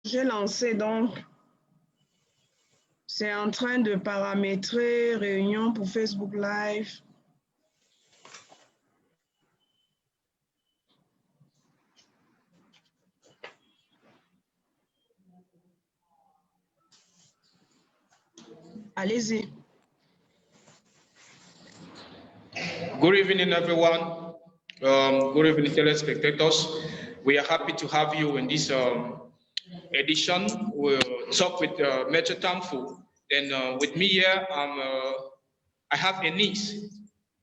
J'ai lancé donc, c'est en train de paramétrer réunion pour Facebook Live. Allez-y. Good evening, everyone. Good evening, telespectators. We are happy to have you in this edition. We'll talk with Metro Tamfu. And with me here, I have Enise.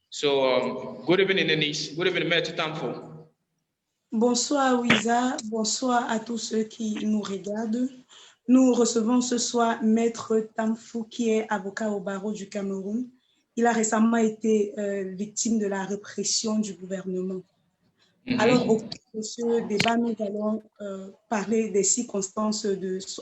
So good evening, Enise. Good evening, Metro Tamfu. Bonsoir Wiza, bonsoir à tous ceux qui nous regardent. Nous recevons ce soir Maître Tamfu qui est avocat au barreau du Cameroun. Il a récemment été victime de la répression du gouvernement. Alors, au cours de ce débat, nous allons parler des circonstances,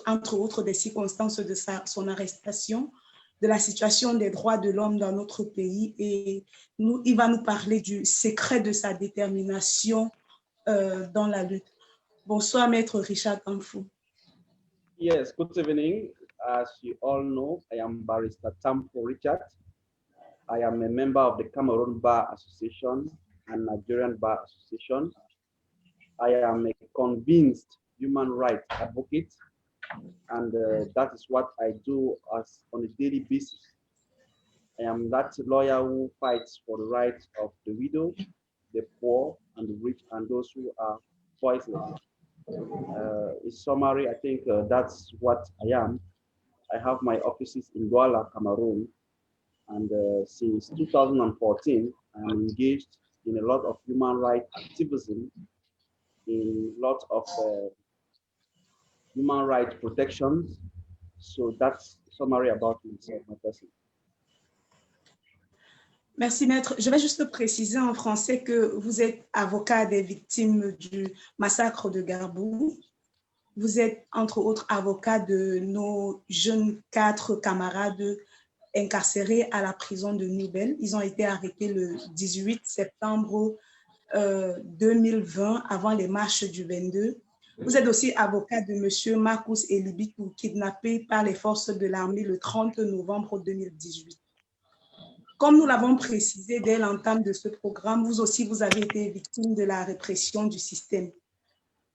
entre autres des circonstances de son arrestation, de la situation des droits de l'homme dans notre pays et il va nous parler du secret de sa détermination dans la lutte. Bonsoir, Maître Richard Tamfu. Yes, good evening. As you all know, I am Barrister Tamfu Richard. I am a member of the Cameroon Bar Association and Nigerian Bar Association. I am a convinced human rights advocate, and that is what I do on a daily basis. I am that lawyer who fights for the rights of the widow, the poor, and the rich, and those who are voiceless. In summary, I think that's what I am. I have my offices in Douala, Cameroon, and since 2014, I'm engaged in a lot of human rights activism, in a lot of human rights protections. So that's a summary about myself, my person. Merci, Maître. Je vais juste préciser en français que vous êtes avocat des victimes du massacre de Garbou. Vous êtes, entre autres, avocat de nos jeunes 4 camarades incarcérés à la prison de Nouvelle. Ils ont été arrêtés le 18 septembre 2020, avant les marches du 22. Vous êtes aussi avocat de M. Marcus Elibitou, kidnappé par les forces de l'armée le 30 novembre 2018. Comme nous l'avons précisé dès l'entame de ce programme, vous aussi, vous avez été victime de la répression du système.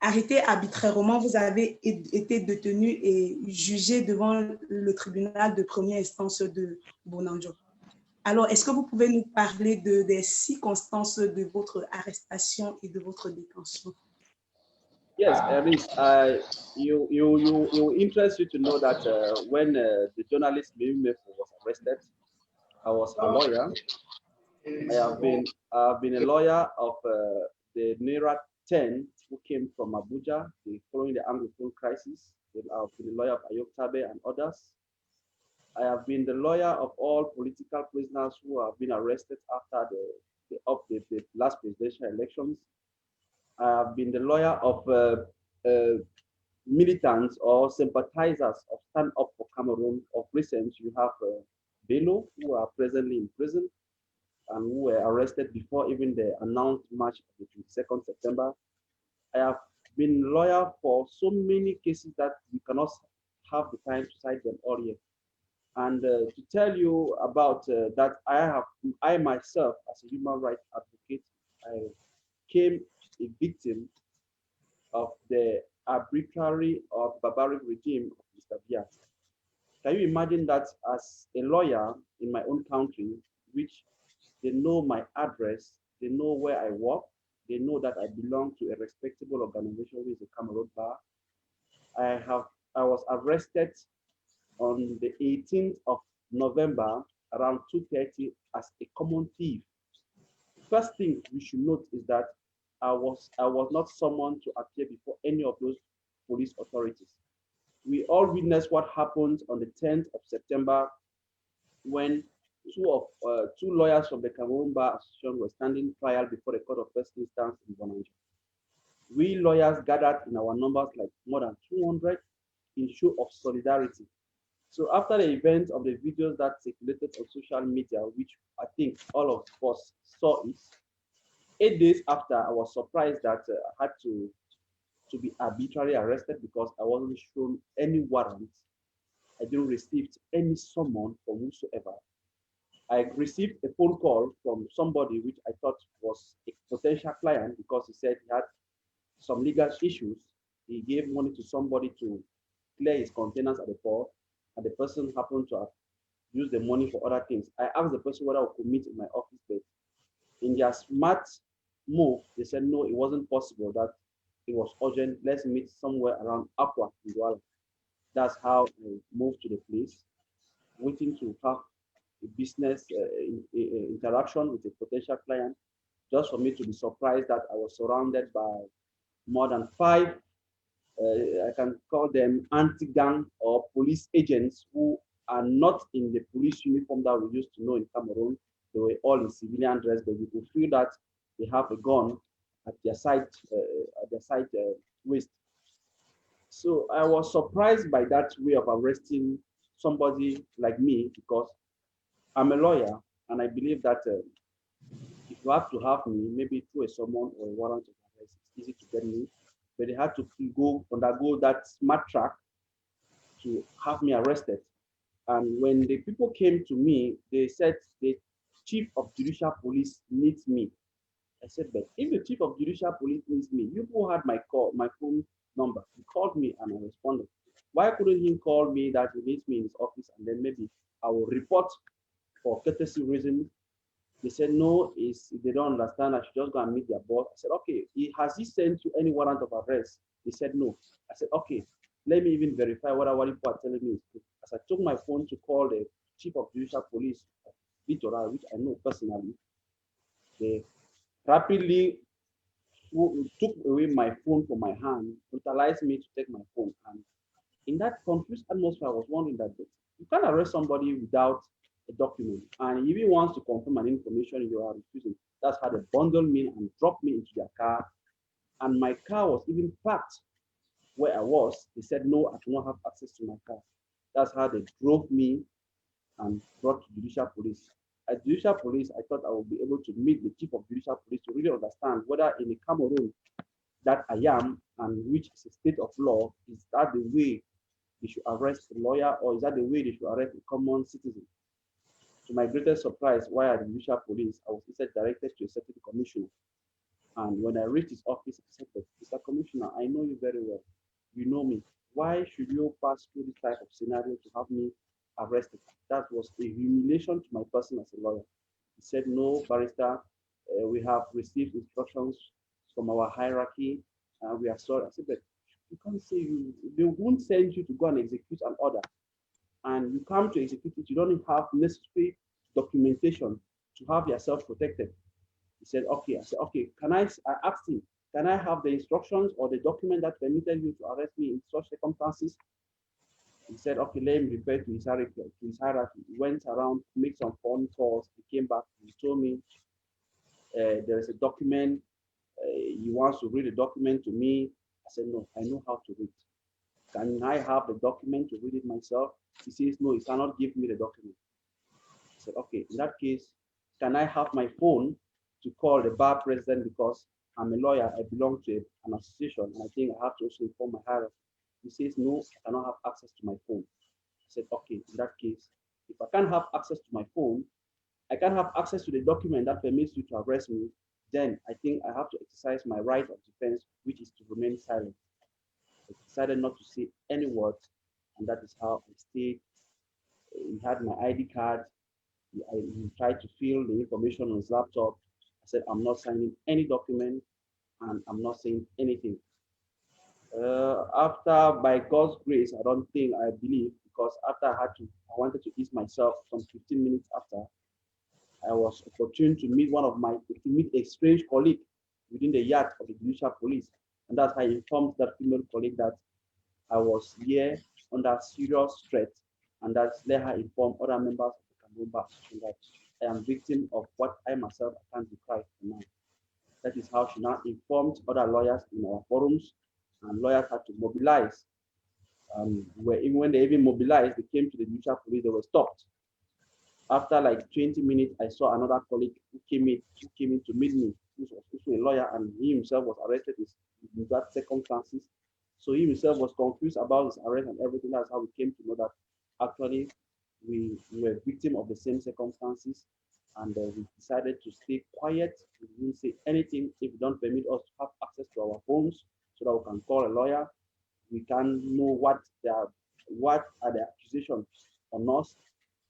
Arrêté arbitrairement, vous avez été détenu et jugé devant le tribunal de première instance de Bonanjo. Alors, est-ce que vous pouvez nous parler des circonstances de votre arrestation et de votre détention? Yes, Eris, you interest you to know that when the journalist Mefo was arrested, I was a lawyer. I have been a lawyer of the NERA 10 who came from Abuja following the Anglophone crisis. I've been a lawyer of Ayok Tabe and others. I have been the lawyer of all political prisoners who have been arrested after the last presidential elections. I have been the lawyer of militants or sympathizers of Stand Up for Cameroon. Of recent, you have Bello, who are presently in prison and who were arrested before even the announced march of the 22nd September. I have been lawyer for so many cases that we cannot have the time to cite them all yet. And to tell you about that, I myself, as a human rights advocate, I became a victim of the arbitrary or barbaric regime of Mr. Biya. Can you imagine that as a lawyer in my own country, which they know my address, they know where I work, they know that I belong to a respectable organization with the Cameroon Bar. I was arrested on the 18th of November around 2:30 as a common thief. First thing we should note is that I was not someone to appear before any of those police authorities. We all witnessed what happened on the 10th of September when two lawyers from the Cameroon Bar Association were standing trial before the Court of First Instance in Bonanjo. We lawyers gathered in our numbers like more than 200 in show of solidarity. So after the event of the videos that circulated on social media, which I think all of us saw it, 8 days after, I was surprised that I had to to be arbitrarily arrested because I wasn't shown any warrant. I didn't receive any summon from whosoever. I received a phone call from somebody which I thought was a potential client because he said he had some legal issues. He gave money to somebody to clear his containers at the port, and the person happened to have used the money for other things. I asked the person whether I could meet in my office space. In their smart move, they said no, it wasn't possible, that it was urgent. Let's meet somewhere around Aqua in Douala. That's how I moved to the place, waiting to have a business interaction with a potential client, just for me to be surprised that I was surrounded by more than 5, I can call them anti-gang or police agents who are not in the police uniform that we used to know in Cameroon. They were all in civilian dress, but you could feel that they have a gun at their side, waist. So I was surprised by that way of arresting somebody like me because I'm a lawyer, and I believe that if you have to have me, maybe through a summon or a warrant of arrest, it's easy to get me. But they had to undergo that smart track to have me arrested. And when the people came to me, they said the chief of judicial police needs me. I said, but if the chief of judicial police needs me, you who had my phone number, he called me and I responded. Why couldn't he call me that he needs me in his office and then maybe I will report for courtesy reasons? They said, no, if they don't understand, I should just go and meet their boss. I said, okay, has he sent you any warrant of arrest? They said, no. I said, okay, let me even verify what people are telling me is true. As I took my phone to call the chief of judicial police of Vitora, which I know personally, they rapidly took away my phone from my hand, brutalized me to take my phone. And in that confused atmosphere, I was wondering that you can't arrest somebody without a document. And if he wants to confirm an information, you are refusing. That's how they bundled me and dropped me into their car. And my car was even parked where I was. They said, no, I do not have access to my car. That's how they drove me and brought to judicial police. At judicial police, I thought I would be able to meet the chief of judicial police to really understand whether in the Cameroon that I am and which is a state of law, is that the way they should arrest a lawyer, or is that the way they should arrest a common citizen? To my greatest surprise, while at the judicial police, I was instead directed to a certain commissioner. And when I reached his office, I said, Mr. Commissioner, I know you very well. You know me. Why should you pass through this type of scenario to have me arrested? That was a humiliation to my person as a lawyer. He said, no, barrister, we have received instructions from our hierarchy, and we are sorry. I said, but you can't say they won't send you to go and execute an order. And you come to execute it, you don't have necessary documentation to have yourself protected. He said, okay. I said, okay, I asked him, can I have the instructions or the document that permitted you to arrest me in such circumstances? He said, okay, let him refer to his hierarchy. He went around, made some phone calls, he came back, he told me there is a document, he wants to read the document to me. I said, no, I know how to read. Can I have the document to read it myself? He says, no, he cannot give me the document. I said, okay, in that case, can I have my phone to call the bar president because I'm a lawyer, I belong to an association, and I think I have to also inform my hierarchy. He says, no, I cannot have access to my phone. I said, okay, in that case, if I can't have access to my phone, I can't have access to the document that permits you to arrest me, then I think I have to exercise my right of defense, which is to remain silent. I decided not to say any words, and that is how I stayed. He had my ID card. He tried to fill the information on his laptop. I said, I'm not signing any document, and I'm not saying anything. After, by God's grace, I don't think, I believe, because after I wanted to ease myself some 15 minutes after, I was opportune to meet a strange colleague within the yard of the judicial police. And that's how I informed that female colleague that I was here under serious threat, and that let her inform other members of the Cameroon Bar Association that I am victim of what I myself can't describe now. That is how she now informed other lawyers in our forums, and lawyers had to mobilize. When they even mobilized, they came to the judicial police, they were stopped. After like 20 minutes, I saw another colleague who came in to meet me, who was also a lawyer, and he himself was arrested with in that circumstances. So he himself was confused about his arrest and everything. That's how we came to know that actually we were victim of the same circumstances, and we decided to stay quiet. We didn't say anything. If you don't permit us to have access to our phones so that we can call a lawyer, we can know what are the accusations on us.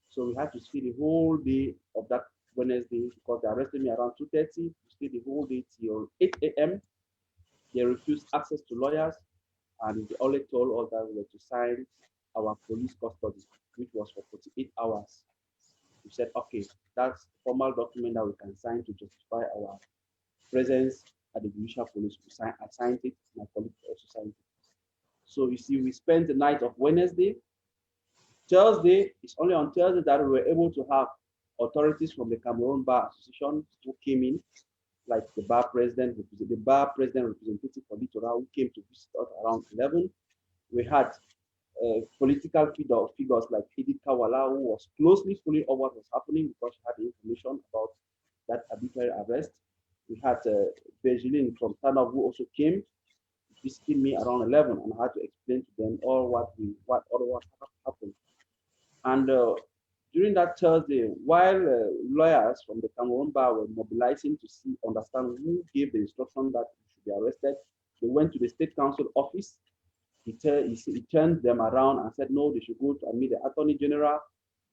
So we had to stay the whole day of that Wednesday because they arrested me around 2:30. We stayed the whole day till 8 a.m. They refused access to lawyers, and they only told us that we were to sign our police custody, which was for 48 hours. We said, okay, that's a formal document that we can sign to justify our presence at the judicial police. I signed it, my colleague also signed it. So you see, we spent the night of Wednesday. Thursday, it's only on Thursday that we were able to have authorities from the Cameroon Bar Association who came in, like the bar president representative for Littoral, who came to visit us around 11. We had political figures like Edith Kawala, who was closely following what was happening because she had the information about that arbitrary arrest. We had Virgiline from Stand-Up who also came, visiting me around 11, and I had to explain to them all what happened. And during that Thursday, while lawyers from the Cameroon Bar were mobilizing to understand who gave the instruction that he should be arrested, they went to the State Council office. He turned them around and said, no, they should go to meet the Attorney General.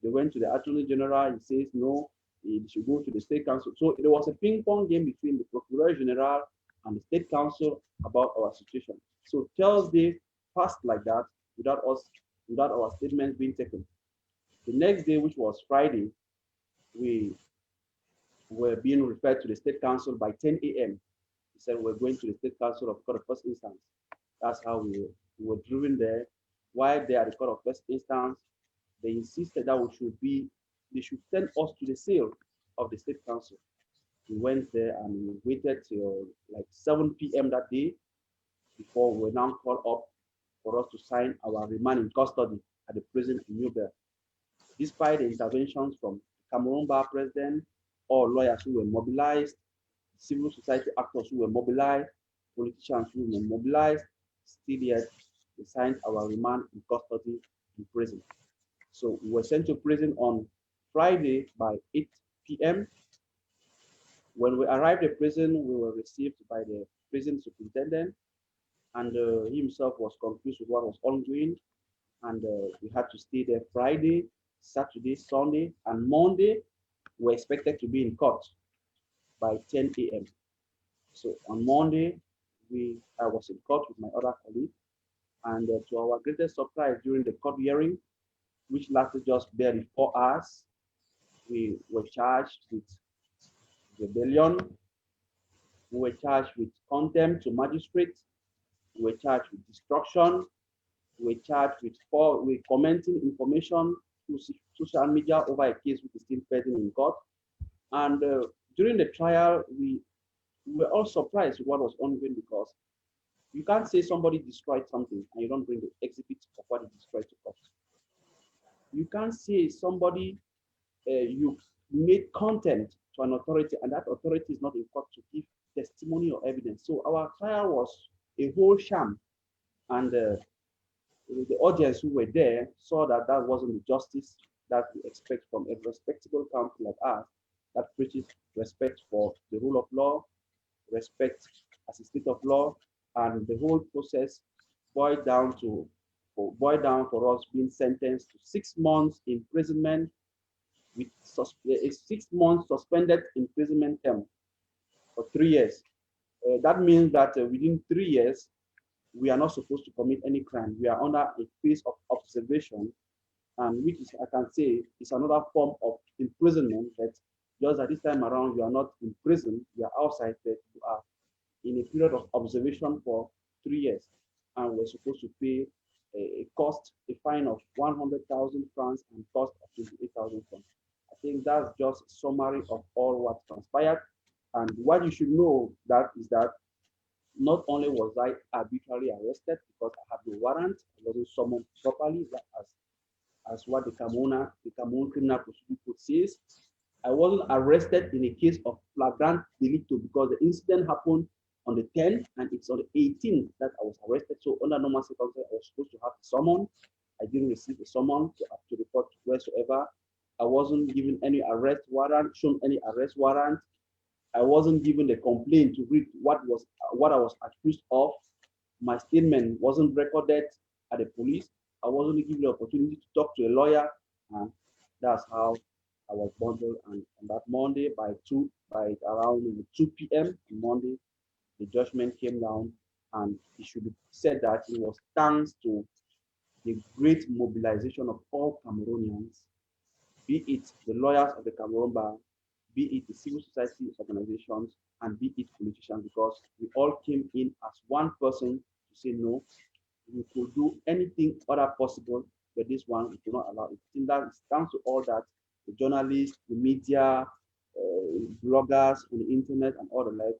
They went to the Attorney General. He says, no, they should go to the State Council. So there was a ping-pong game between the Procureur General and the State Council about our situation. So Thursday passed like that without our statements being taken. The next day, which was Friday, we were being referred to the State Council by 10 a.m. He said we're going to the State Council of Court of First Instance. That's how we were driven there. While they are the Court of First Instance, they insisted that they should send us to the cell of the State Council. We went there and we waited till like 7 p.m. that day before we were now called up for us to sign our remand in custody at the prison in Newberg. Despite the interventions from Cameroon Bar president, all lawyers who were mobilized, civil society actors who were mobilized, politicians who were mobilized, still yet we signed our remand in custody in prison. So we were sent to prison on Friday by 8 p.m. When we arrived at prison, we were received by the prison superintendent, and he himself was confused with what was ongoing, and we had to stay there Friday, Saturday, Sunday, and Monday. We're expected to be in court by 10 a.m. So on Monday, I was in court with my other colleague, and to our greatest surprise during the court hearing, which lasted just barely 4 hours, we were charged with rebellion, we were charged with contempt to magistrates, we were charged with destruction, we were charged with commenting information to social media over a case which is still pending in court. And during the trial, we were all surprised with what was ongoing, because you can't say somebody destroyed something and you don't bring the exhibit of what he destroyed to court. You can't say somebody, you made content to an authority and that authority is not in court to give testimony or evidence. So our trial was a whole sham, and the audience who were there saw that that wasn't the justice that we expect from a respectable country like us that preaches respect for the rule of law, respect as a state of law, and the whole process boiled down for us being sentenced to 6 months imprisonment with a 6 months suspended imprisonment term for 3 years. That means that within 3 years, we are not supposed to commit any crime. We are under a phase of observation, and which is, I can say, is another form of imprisonment, that just at this time around, you are not in prison, you are outside, but you are in a period of observation for 3 years. And we're supposed to pay a fine of 100,000 francs and cost of 28,000 francs. I think that's just a summary of all what transpired. And what you should know is that not only was I arbitrarily arrested because I had no warrant, I wasn't summoned properly, as what the Cameroon Criminal Procedure Code says. I wasn't arrested in a case of flagrant delicto because the incident happened on the 10th, and it's on the 18th that I was arrested. So under normal circumstances, I was supposed to have a summon. I didn't receive a summon to report whatsoever. I wasn't given any arrest warrant, shown any arrest warrant. I wasn't given the complaint to read what I was accused of. My statement wasn't recorded at the police. I wasn't given the opportunity to talk to a lawyer, and that's how I was bundled. And on that Monday, by around 2 p.m. on Monday, the judgment came down, and it should be said that it was thanks to the great mobilization of all Cameroonians, be it the lawyers of the Cameroon Bar, be it the civil society organizations, and be it politicians, because we all came in as one person to say no, we could do anything other possible, but this one we cannot allow it. I think that it's thanks to all that, the journalists, the media, bloggers on the internet, and all the like,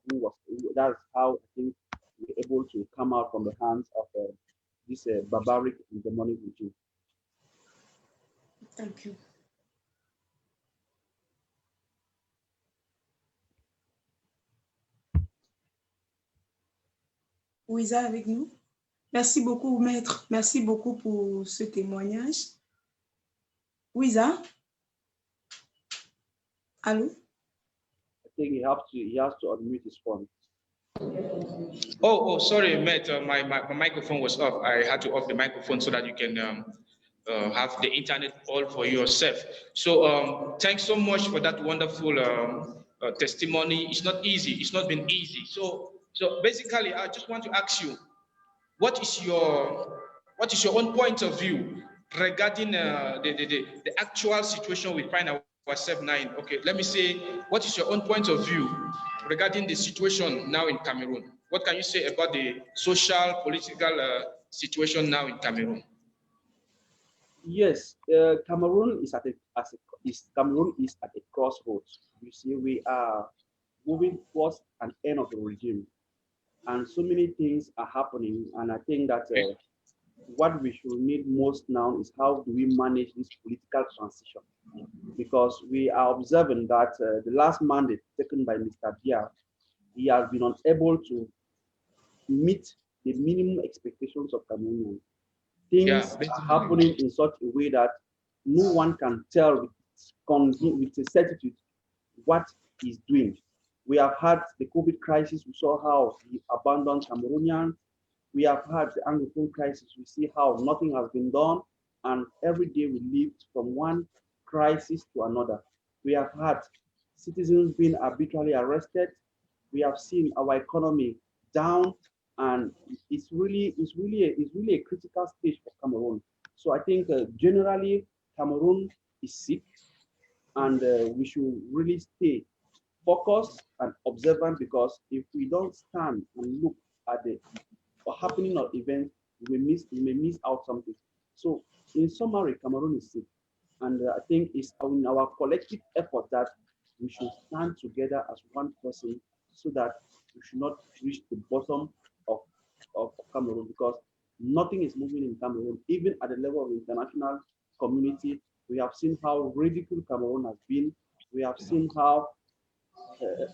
that's how I think we're able to come out from the hands of this barbaric and demonic regime. Thank you. Ouiza avec nous. Merci beaucoup, maître. Merci beaucoup pour ce témoignage. Ouiza? Allô? I think he has to unmute his phone. Oh, sorry, Matt. My microphone was off. I had to off the microphone so that you can have the internet all for yourself. So thanks so much for that wonderful testimony. It's not easy. It's not been easy. So basically, I just want to ask you, what is your own point of view regarding the actual situation we find ourselves now in? Okay, let me say, what is your own point of view regarding the situation now in Cameroon? What can you say about the social, political situation now in Cameroon? Yes, Cameroon is at a crossroads. You see, we are moving towards an end of the regime, and so many things are happening. And I think that what we should need most now is how do we manage this political transition? Because we are observing that the last mandate taken by Mr. Biya, he has been unable to meet the minimum expectations of Cameroonians. Things are happening in such a way that no one can tell with a certitude what he's doing. We have had the COVID crisis. We saw how he abandoned Cameroonians. We have had the Anglophone crisis. We see how nothing has been done. And every day we lived from one crisis to another. We have had citizens being arbitrarily arrested. We have seen our economy down, and it's really a critical stage for Cameroon. So I think generally Cameroon is sick, and we should really stay focused and observant, because if we don't stand and look at the happening of events, we may miss out something. So in summary, Cameroon is sick, and I think it's in our collective effort that we should stand together as one person, so that we should not reach the bottom of Cameroon, because nothing is moving in Cameroon. Even at the level of the international community, we have seen how ridiculed Cameroon has been. We have seen how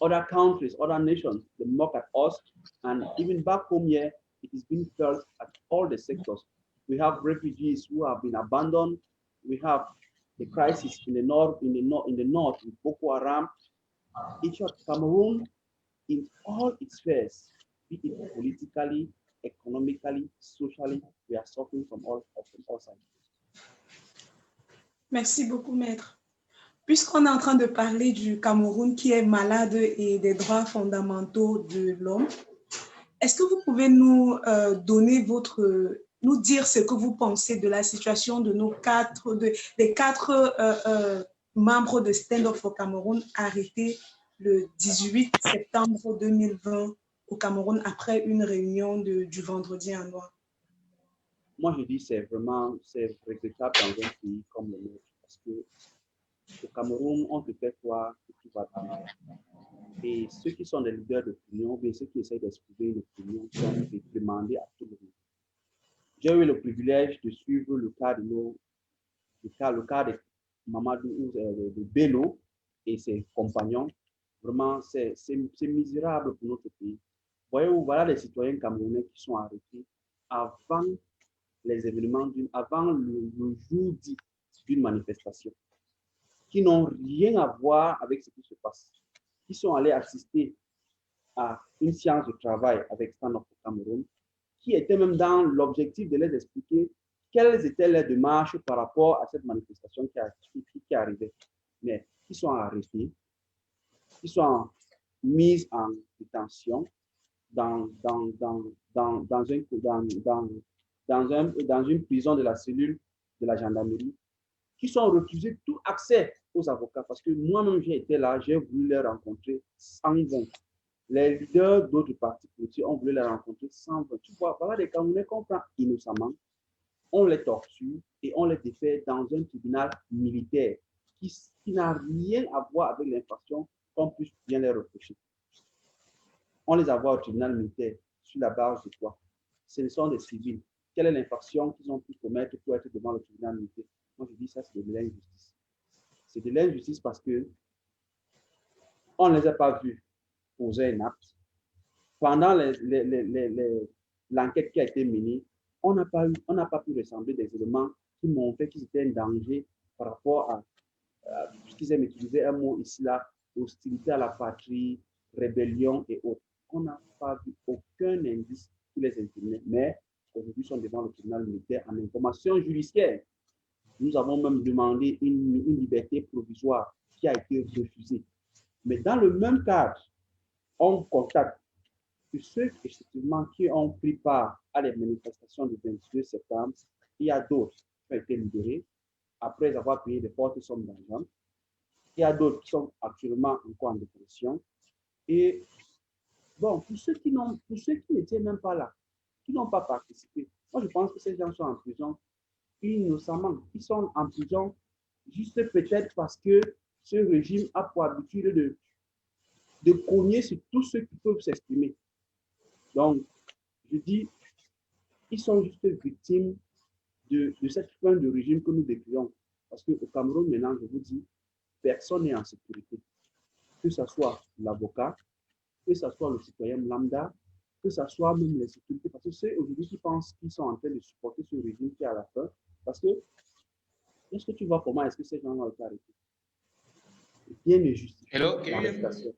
other countries, other nations, they mock at us. And even back home here, it is being felt at all the sectors. We have refugees who have been abandoned. We have the crisis in the north with Boko Haram. In short, Cameroon, in all its spheres, be it politically, economically, socially, we are suffering from all sides. Merci beaucoup, maître. Puisqu'on est en train de parler du Cameroun qui est malade et des droits fondamentaux de l'homme, est-ce que vous pouvez nous nous dire ce que vous pensez de la situation de des quatre membres de Stand Up for Cameroun arrêtés le 18 septembre 2020 au Cameroun après une réunion du vendredi en noir? Moi, je dis c'est regrettable dans un pays comme le nôtre, parce que au Cameroun, on te fait croire que tout va bien. Et ceux qui sont des leaders d'opinion, bien ceux qui essaient d'exprimer une opinion, sont demandés à tout le monde. J'ai eu le privilège de suivre le cas de Mamadou de Bello et ses compagnons. Vraiment, c'est misérable pour notre pays. Voyez-vous, voilà les citoyens camerounais qui sont arrêtés avant les événements, avant le jour dit d'une manifestation, qui n'ont rien à voir avec ce qui se passe, qui sont allés assister à une séance de travail avec Stand Up for Cameroun, qui était même dans l'objectif de les expliquer quelles étaient les démarches par rapport à cette manifestation qui arrivait. Mais ils sont arrêtés, ils sont mis en détention dans une prison de la cellule de la gendarmerie, qui sont refusés tout accès aux avocats. Parce que moi-même, j'ai été là, j'ai voulu les rencontrer sans vain. Les leaders d'autres partis politiques ont voulu les rencontrer sans vain. Tu vois, voilà des Camerounais qu'on prend innocemment, on les torture et on les défait dans un tribunal militaire qui n'a rien à voir avec l'infraction qu'on puisse bien les reprocher. On les envoie au tribunal militaire sur la base de quoi? Ce sont des civils. Quelle est l'infraction qu'ils ont pu commettre pour être devant le tribunal militaire? Moi, je dis ça, c'est de l'injustice. C'est de l'injustice parce que on ne les a pas vus poser un acte. Pendant l'enquête qui a été menée, on n'a pas pu ressembler des éléments qui montraient qu'ils étaient en danger par rapport à puisqu'ils aiment utiliser un mot ici là, hostilité à la patrie, rébellion et autres. On n'a pas vu aucun indice qui les incriminait, mais aujourd'hui ils sont devant le tribunal militaire en information judiciaire. Nous avons même demandé une liberté provisoire qui a été refusée. Mais dans le même cadre, on constate que ceux effectivement qui ont pris part à les manifestations du 22 septembre, il y a d'autres qui ont été libérés après avoir payé de fortes sommes d'argent. Il y a d'autres qui sont actuellement encore en détention. Et bon, pour ceux qui n'étaient même pas là, qui n'ont pas participé, moi je pense que ces gens sont en prison innocemment. Ils sont en prison juste peut-être parce que ce régime a pour habitude de cogner sur tous ceux qui peuvent s'exprimer. Donc, je dis, ils sont juste victimes de cette fin de régime que nous décrivons. Parce qu'au Cameroun, maintenant, je vous dis, personne n'est en sécurité. Que ce soit l'avocat, que ce soit le citoyen lambda, que ce soit même les sécurités. Parce que c'est aujourd'hui qui pensent qu'ils sont en train de supporter ce régime qui est à la fin. Parce que, est-ce que tu vois comment est-ce que ces gens ont été arrêtés? Rien ne justifie l'arrestation.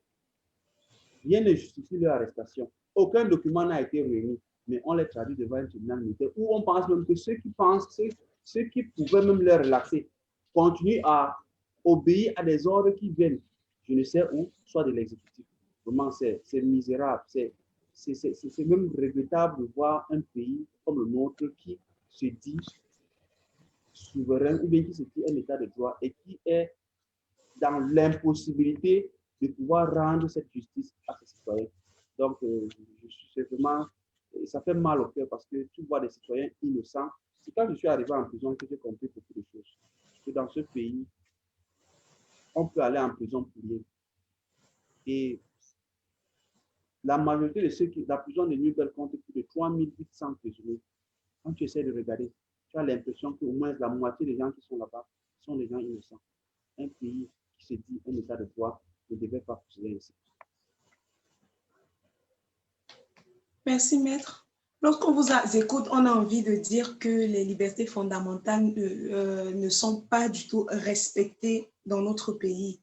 Rien ne justifie leur arrestation. Aucun document n'a été réuni, mais on les traduit devant un tribunal militaire où on pense même que ceux qui pouvaient même les relaxer continuent à obéir à des ordres qui viennent, je ne sais où, soit de l'exécutif. Vraiment, c'est misérable. C'est même regrettable de voir un pays comme le nôtre qui se dit souverain ou bien qui se dit un état de droit et qui est dans l'impossibilité de pouvoir rendre cette justice à ses citoyens. Donc, vraiment, ça fait mal au cœur parce que tu vois des citoyens innocents. C'est quand je suis arrivé en prison que j'ai compris beaucoup de choses. Que dans ce pays, on peut aller en prison pour rien. Et la majorité de ceux qui, la prison de Newbel compte plus de 3800 prisonniers. Quand tu essaies de regarder, tu as l'impression qu'au moins la moitié des gens qui sont là-bas sont des gens innocents. Un pays qui se dit un état de droit ne devait pas procéder ainsi. Merci, maître. Lorsqu'on vous écoute, on a envie de dire que les libertés fondamentales ne sont pas du tout respectées dans notre pays,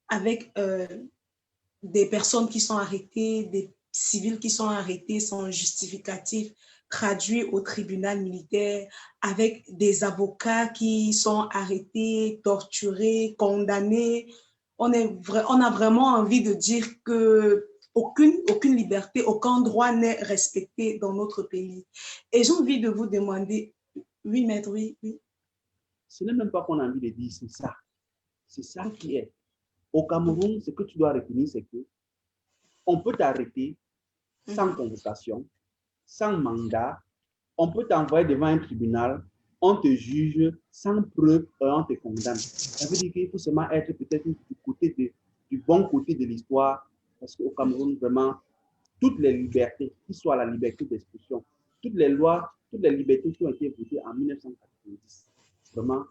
avec des personnes qui sont arrêtées, des civils qui sont arrêtés sans justificatif, traduits au tribunal militaire, avec des avocats qui sont arrêtés, torturés, condamnés. On a vraiment envie de dire que aucune liberté, aucun droit n'est respecté dans notre pays. Et j'ai envie de vous demander, oui, maître, oui. Ce n'est même pas qu'on a envie de dire, c'est ça. C'est ça qui est. Au Cameroun, ce que tu dois retenir, c'est que on peut t'arrêter sans convocation, sans mandat, on peut t'envoyer devant un tribunal, on te juge sans preuve et on te condamne. Ça veut dire qu'il faut seulement être peut-être du bon côté de l'histoire, parce qu'au Cameroun, vraiment, toutes les libertés, qu'il soit la liberté d'expression, toutes les lois, toutes les libertés qui ont été votées en 1990, vraiment,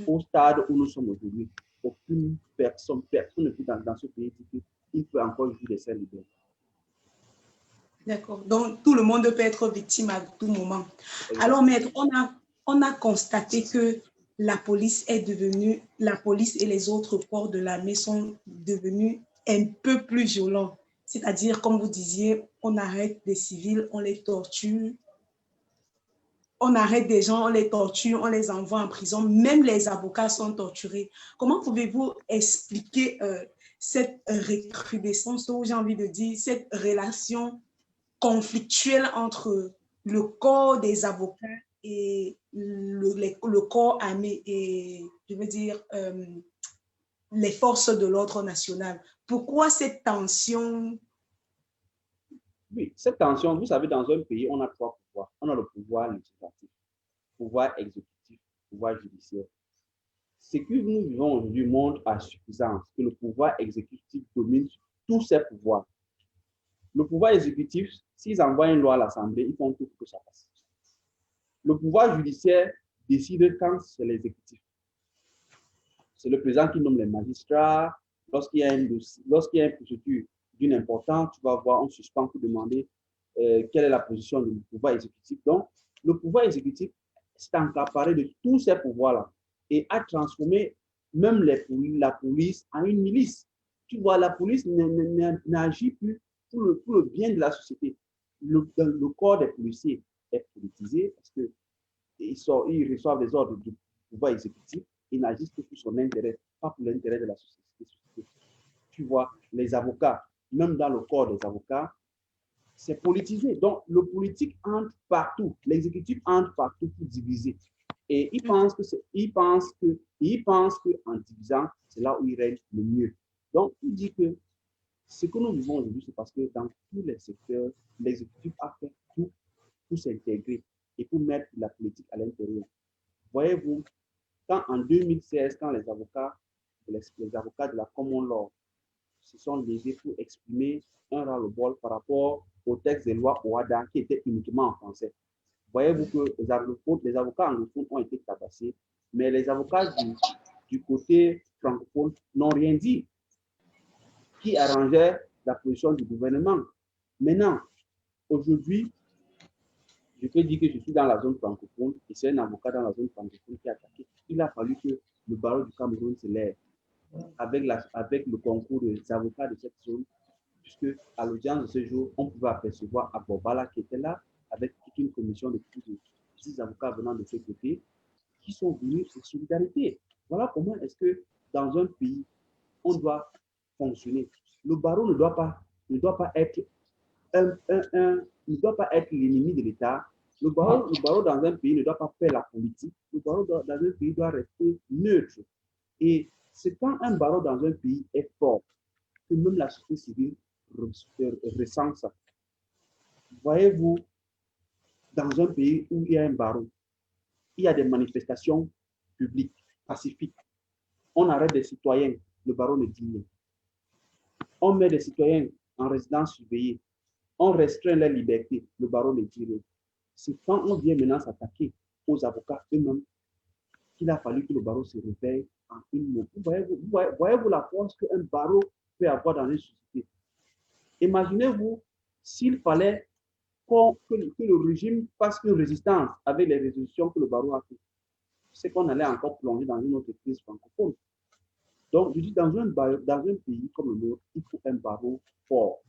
au stade où nous sommes aujourd'hui, aucune personne ne peut dans ce pays dire qu'il peut encore jouir de ces libertés. D'accord. Donc, tout le monde peut être victime à tout moment. Alors, maître, on a constaté que la police est devenue, la police et les autres corps de l'armée sont devenus un peu plus violents. C'est-à-dire, comme vous disiez, on arrête des civils, on les torture, on arrête des gens, on les torture, on les envoie en prison. Même les avocats sont torturés. Comment pouvez-vous expliquer cette recrudescence, ou j'ai envie de dire, cette relation conflictuelle entre le corps des avocats et le corps armé et, je veux dire, les forces de l'ordre national? Pourquoi cette tension? Oui, cette tension, vous savez, dans un pays, on a trois pouvoirs. On a le pouvoir législatif, pouvoir exécutif, pouvoir judiciaire. Ce que nous vivons aujourd'hui montre à suffisance que le pouvoir exécutif domine tous ces pouvoirs. Le pouvoir exécutif, s'ils envoient une loi à l'Assemblée, ils font tout pour que ça passe. Le pouvoir judiciaire décide quand c'est l'exécutif. C'est le président qui nomme les magistrats. Lorsqu'il y a une procédure d'une importance, tu vas voir, on suspend pour demander quelle est la position du pouvoir exécutif. Donc, le pouvoir exécutif s'est accaparé de tous ces pouvoirs-là et a transformé même la police en une milice. Tu vois, la police n'agit plus pour le bien de la société. Le corps des policiers est politisé parce qu'ils reçoivent des ordres du pouvoir exécutif. Ils n'agissent que pour son intérêt, pas pour l'intérêt de la société. Tu vois, les avocats, même dans le corps des avocats, c'est politisé. Donc, le politique entre partout, l'exécutif entre partout pour diviser. Et ils pensent qu'en divisant, c'est là où ils règnent le mieux. Donc, il dit que ce que nous vivons aujourd'hui, c'est parce que dans tous les secteurs, l'exécutif a fait tout pour s'intégrer et pour mettre la politique à l'intérieur. Voyez-vous, quand en 2016, quand les avocats de la Common Law se sont levés pour exprimer un ras-le-bol par rapport au texte de loi OHADA qui était uniquement en français. Voyez-vous que les avocats anglophones ont été tabassés, mais les avocats du côté francophone n'ont rien dit, qui arrangeait la position du gouvernement. Maintenant, aujourd'hui, je peux dire que je suis dans la zone francophone et c'est un avocat dans la zone francophone qui a attaqué. Il a fallu que le barreau du Cameroun se lève avec le concours des avocats de cette zone, puisque à l'audience de ce jour, on pouvait apercevoir Abobala qui était là avec toute une commission de plus de 10 avocats venant de ce côté qui sont venus en solidarité. Voilà comment est-ce que dans un pays, on doit fonctionner. Le barreau ne doit pas être ne doit pas être l'ennemi de l'État. Le barreau dans un pays ne doit pas faire la politique. Le barreau dans un pays doit rester neutre. Et c'est quand un barreau dans un pays est fort que même la société civile ressent ça. Voyez-vous, dans un pays où il y a un barreau, il y a des manifestations publiques, pacifiques. On arrête des citoyens, le barreau ne dit rien. On met des citoyens en résidence surveillée. On restreint leur liberté, le barreau ne dit rien. C'est quand on vient maintenant s'attaquer aux avocats eux-mêmes qu'il a fallu que le barreau se réveille en une mot. Voyez-vous la force qu'un barreau peut avoir dans une société? Imaginez-vous s'il fallait que le régime fasse une résistance avec les résolutions que le barreau a fait. C'est qu'on allait encore plonger dans une autre crise francophone. Donc, je dis, dans un pays comme le nôtre, il faut un barreau fort.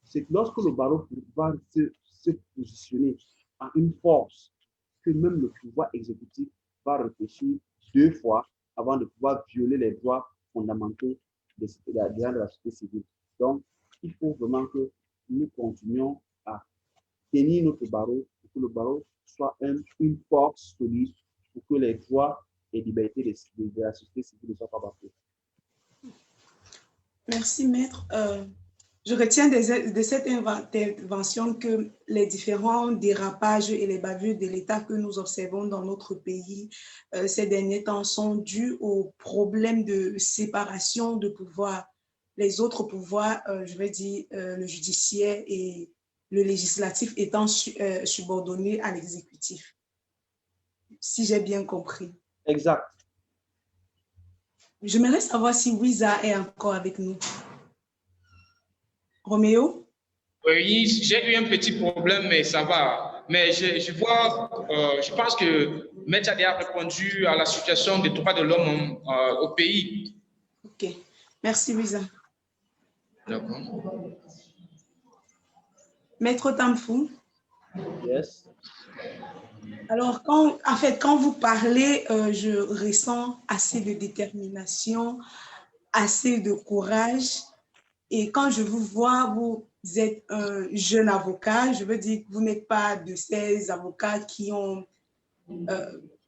C'est que lorsque le barreau va se positionner en une force, que même le pouvoir exécutif va réfléchir 2 fois avant de pouvoir violer les droits fondamentaux de la société civile. Donc, il faut vraiment que nous continuions à tenir notre barreau pour que le barreau soit une force solide pour que les droits et libertés de la société civile ne soient pas bafoués. Merci, maître. Je retiens de cette intervention que les différents dérapages et les bavures de l'État que nous observons dans notre pays ces derniers temps sont dus aux problèmes de séparation de pouvoir. Les autres pouvoirs, je vais dire le judiciaire et le législatif étant subordonnés à l'exécutif. Si j'ai bien compris. Exact. J'aimerais savoir si Wiza est encore avec nous. Roméo? Oui, j'ai eu un petit problème, mais ça va. Mais je vois, je pense que Maître a répondu à la situation des droits de l'homme au pays. Ok, merci Wiza. D'accord. Maître Tamfou. Yes. Alors, quand vous parlez, je ressens assez de détermination, assez de courage. Et quand je vous vois, vous êtes un jeune avocat. Je veux dire que vous n'êtes pas de ces avocats qui ont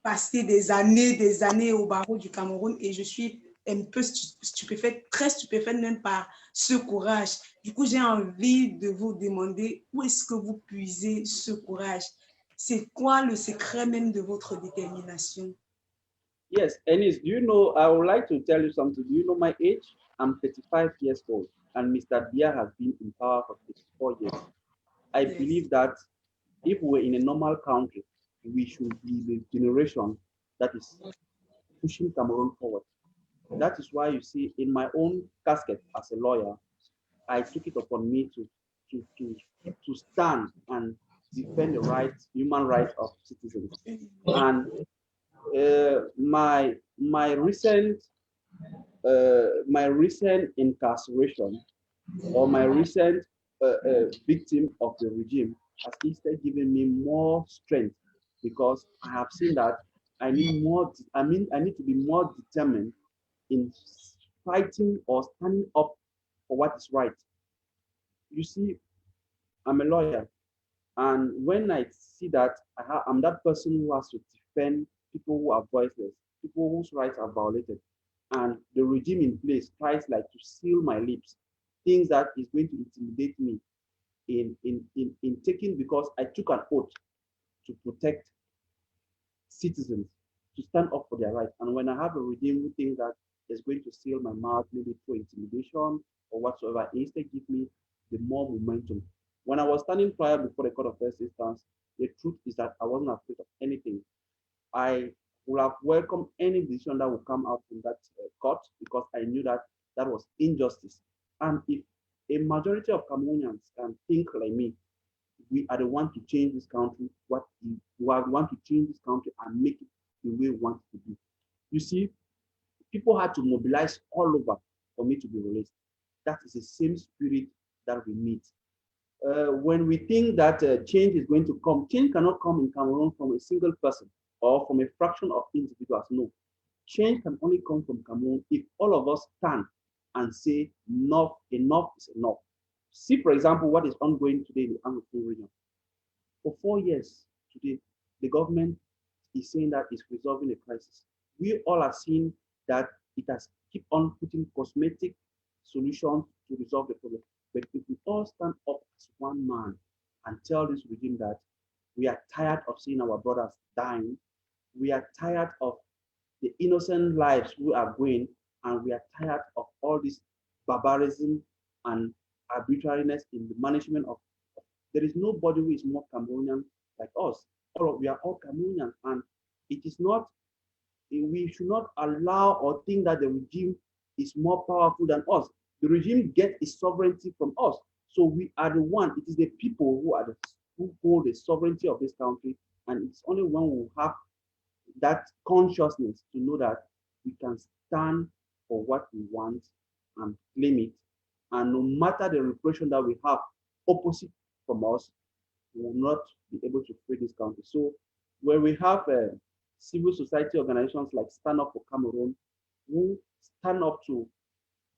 passé des années au barreau du Cameroun. Et je suis un peu stupéfaite, très stupéfaite même par ce courage. Du coup, j'ai envie de vous demander où est-ce que vous puisez ce courage? C'est quoi le secret même de votre détermination? Yes, Ennis, do you know, I would like to tell you something. Do you know my age? I'm 35 years old, and Mr. Bia has been in power for 54 years. I Yes. believe that if we're in a normal country, we should be the generation that is pushing Cameroon forward. That is why you see in my own casket as a lawyer, I took it upon me to stand and defend the rights, human rights of citizens. And my recent incarceration or my recent victim of the regime has instead given me more strength because I have seen that I need more. I need to be more determined in fighting or standing up for what is right. You see, I'm a lawyer, and when I see that I'm that person who has to defend people who are voiceless, people whose rights are violated, and the regime in place tries like to seal my lips, things that is going to intimidate me in taking, because I took an oath to protect citizens, to stand up for their rights. And when I have a regime who thinks that is going to seal my mouth, maybe through intimidation or whatsoever, instead give me the more momentum. When I was standing trial before the court of first instance, the truth is that I wasn't afraid of anything. I would have welcomed any decision that would come out from that court because I knew that that was injustice. And if a majority of Cameroonians can think like me, we are the one to change this country, we want to change this country and make it the way we want it to be. You see, people had to mobilize all over for me to be released. That is the same spirit that we need. When we think that change is going to come, change cannot come in Cameroon from a single person or from a fraction of individuals. No, change can only come from Cameroon if all of us stand and say enough is enough. See, for example, what is ongoing today in the Anglophone region. For 4 years today, the government is saying that it's resolving a crisis. We all are seeing that it has keep on putting cosmetic solutions to resolve the problem. But if we all stand up as one man and tell this regime that we are tired of seeing our brothers dying, we are tired of the innocent lives who are going, and we are tired of all this barbarism and arbitrariness in the management of. There is nobody who is more Cameroonian like us. We are all Cameroonians, and it is not. We should not allow or think that the regime is more powerful than us. The regime gets its sovereignty from us, so we are the one. It is the people who hold the sovereignty of this country, and it's only when we have that consciousness to know that we can stand for what we want and claim it. And no matter the repression that we have opposite from us, we will not be able to free this country. So when we have civil society organizations like Stand Up for Cameroon, who stand up to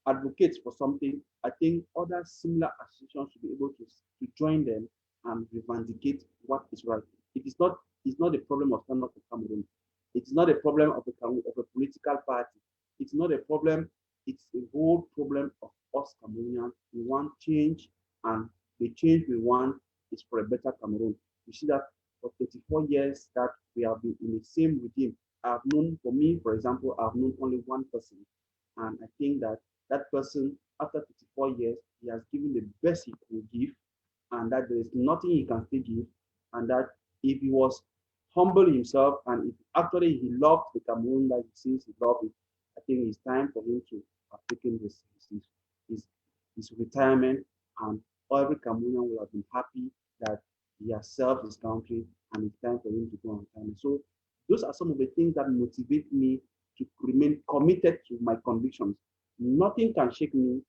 advocate for something, I think other similar associations should be able to join them and reivindicate what is right. It's not the problem of Stand Up for Cameroon. It's not a problem of a political party. It's not a problem. It's a whole problem of us Cameroonians. We want change, and the change we want is for a better Cameroon. You see that for 34 years that we have been in the same regime. I've known, for me, for example, I've known only one person. And I think that that person, after 34 years, he has given the best he could give, and that there is nothing he can still give, and that if he was humble himself and if actually he loved the Cameroon like he says he loved it, I think it's time for him to have taken his retirement and every Cameroonian will have been happy that he has served his country and it's time for him to go on time. So those are some of the things that motivate me to remain committed to my convictions. Nothing can shake me,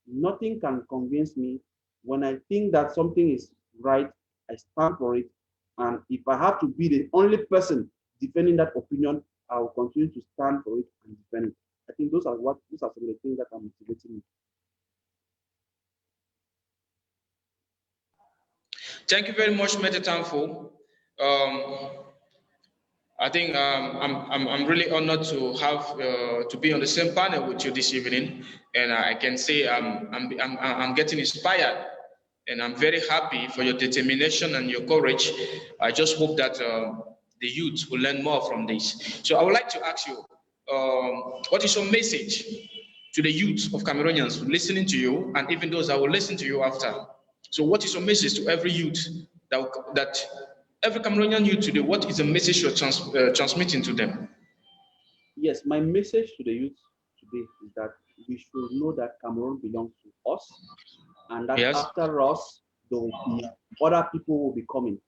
nothing can convince me. When I think that something is right, I stand for it. And if I have to be the only person defending that opinion, I will continue to stand for it and defend it. I think those are some of the things that are motivating me. Thank you very much, Mete Tamfo. I think I'm really honored to have to be on the same panel with you this evening, and I can say I'm getting inspired, and I'm very happy for your determination and your courage. I just hope that the youth will learn more from this. So I would like to ask you, what is your message to the youth of Cameroonians listening to you, and even those that will listen to you after? So what is your message to every youth that every Cameroonian youth today, what is the message you're transmitting to them? Yes, my message to the youth today is that we should know that Cameroon belongs to us, and that Yes. after us, there will be other people who will be coming.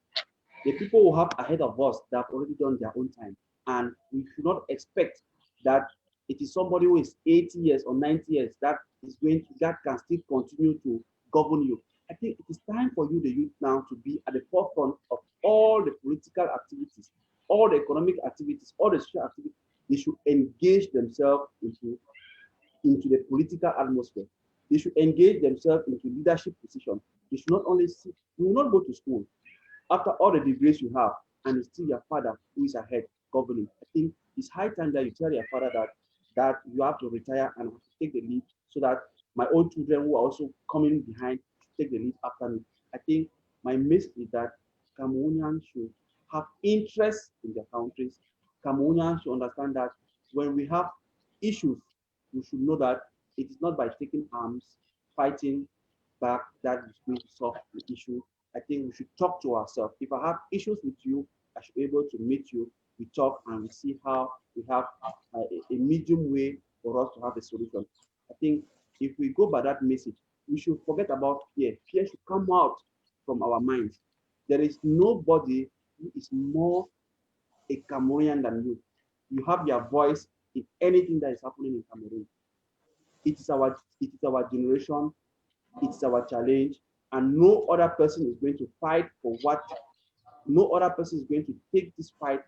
The people who have ahead of us that have already done their own time, and we should not expect that it is somebody who is 80 years or 90 years that can still continue to govern you. I think it is time for you, the youth, now to be at the forefront of all the political activities, all the economic activities, all the social activities. They should engage themselves into the political atmosphere. They should engage themselves into leadership position. They should not only sit, you will not go to school after all the degrees you have, and it's still your father who is ahead governing. I think it's high time that you tell your father that you have to retire and have to take the lead, so that my own children who are also coming behind take the lead after me. I think my message is that Cameroonians should have interest in their countries. Cameroonians should understand that when we have issues, we should know that it is not by taking arms, fighting back, that is going to solve the issue. I think we should talk to ourselves. If I have issues with you, I should be able to meet you. We talk and we see how we have a medium way for us to have a solution. I think if we go by that message, we should forget about fear. Fear should come out from our minds. There is nobody who is more a Cameroonian than you. You have your voice in anything that is happening in Cameroon. It is our generation, it's our challenge, and no other person is going to fight for what, no other person is going to take this fight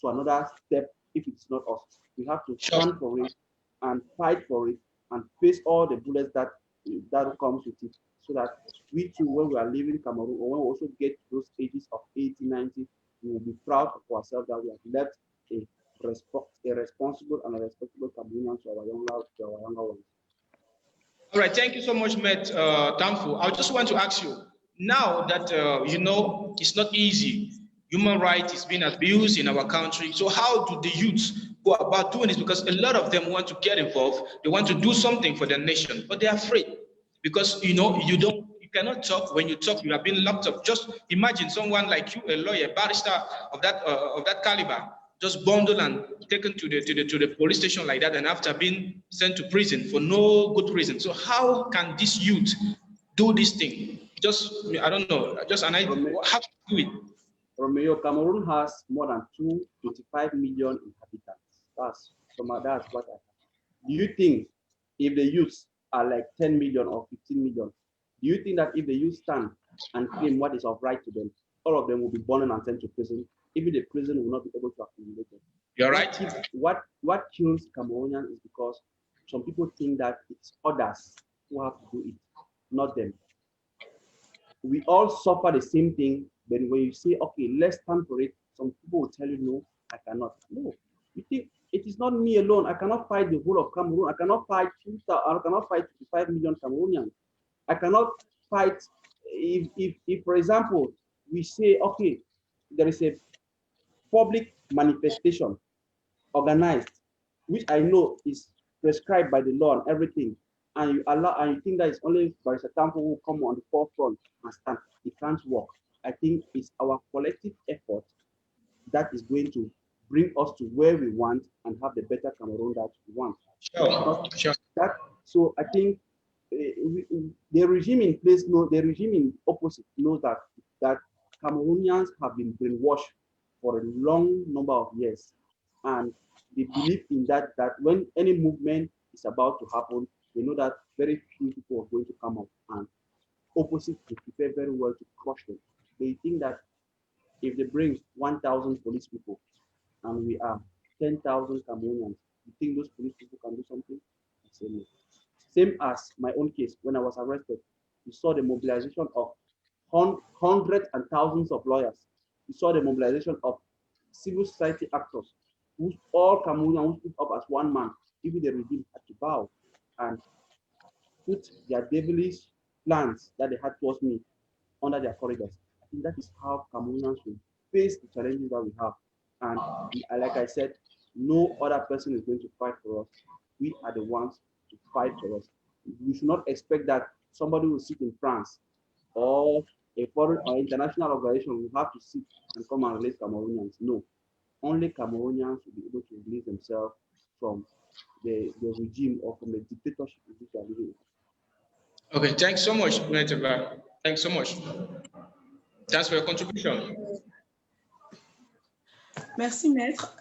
to another step if it's not us. We have to stand for it and fight for it and face all the bullets that comes with it, so that we too, when we are leaving Cameroon, or when we also get to those ages of 80, 90, we will be proud of ourselves that we have left a responsible and a respectable Cameroonian to our younger ones. All right, thank you so much, Matt Tamfu. I just want to ask you, now that you know it's not easy, human rights is being abused in our country, so how do the youth go about doing this? Because a lot of them want to get involved, they want to do something for their nation, but they're afraid because you cannot talk. When you talk, you are being locked up. Just imagine someone like you, a lawyer, barrister of that caliber, just bundled and taken to the police station like that, and after being sent to prison for no good reason. So how can this youth do this thing? Just, I don't know, just an idea. How to do it? Romeo, Cameroon has more than 25 million inhabitants. That's what I have. Do you think if the youths are like 10 million or 15 million, do you think that if the youth stand and claim what is of right to them, all of them will be born and sent to prison? Even the prison will not be able to accumulate them. You're right. What kills Cameroonians is because some people think that it's others who have to do it, not them. We all suffer the same thing, but when you say, okay, let's stand for it, some people will tell you, no, I cannot. No, you think it is not me alone. I cannot fight the whole of Cameroon. I cannot fight 25 million Cameroonians. I cannot fight if, for example, we say, okay, there is a public manifestation organized, which I know is prescribed by the law and everything, and you think that it's only Barrister Tamfo who will come on the forefront and stand. It can't work. I think it's our collective effort that is going to bring us to where we want and have the better Cameroon that we want. Sure. So I think the regime in place, the regime in opposite knows that Cameroonians have been brainwashed for a long number of years, and they believe in that when any movement is about to happen, they know that very few people are going to come up, and opposite they prepare very well to crush them. They think that if they bring 1,000 police people and we are 10,000 Cameroonians, you think those police people can do something? I say no. Same as my own case, when I was arrested, we saw the mobilization of hundreds and thousands of lawyers. We saw the mobilization of civil society actors, who all Cameroonians stood up as one man. Even the regime had to bow and put their devilish plans that they had towards me under their corridors. I think that is how Cameroonians will face the challenges that we have. And like I said, no other person is going to fight for us. We are the ones to fight for us. We should not expect that somebody will sit in France or a foreign or international organization will have to sit and come and release Cameroonians. No, only Cameroonians will be able to release themselves from the regime or from the dictatorship in which they are living. Okay, thanks so much, Maître. Thanks so much. Thanks for your contribution. Merci, Maître.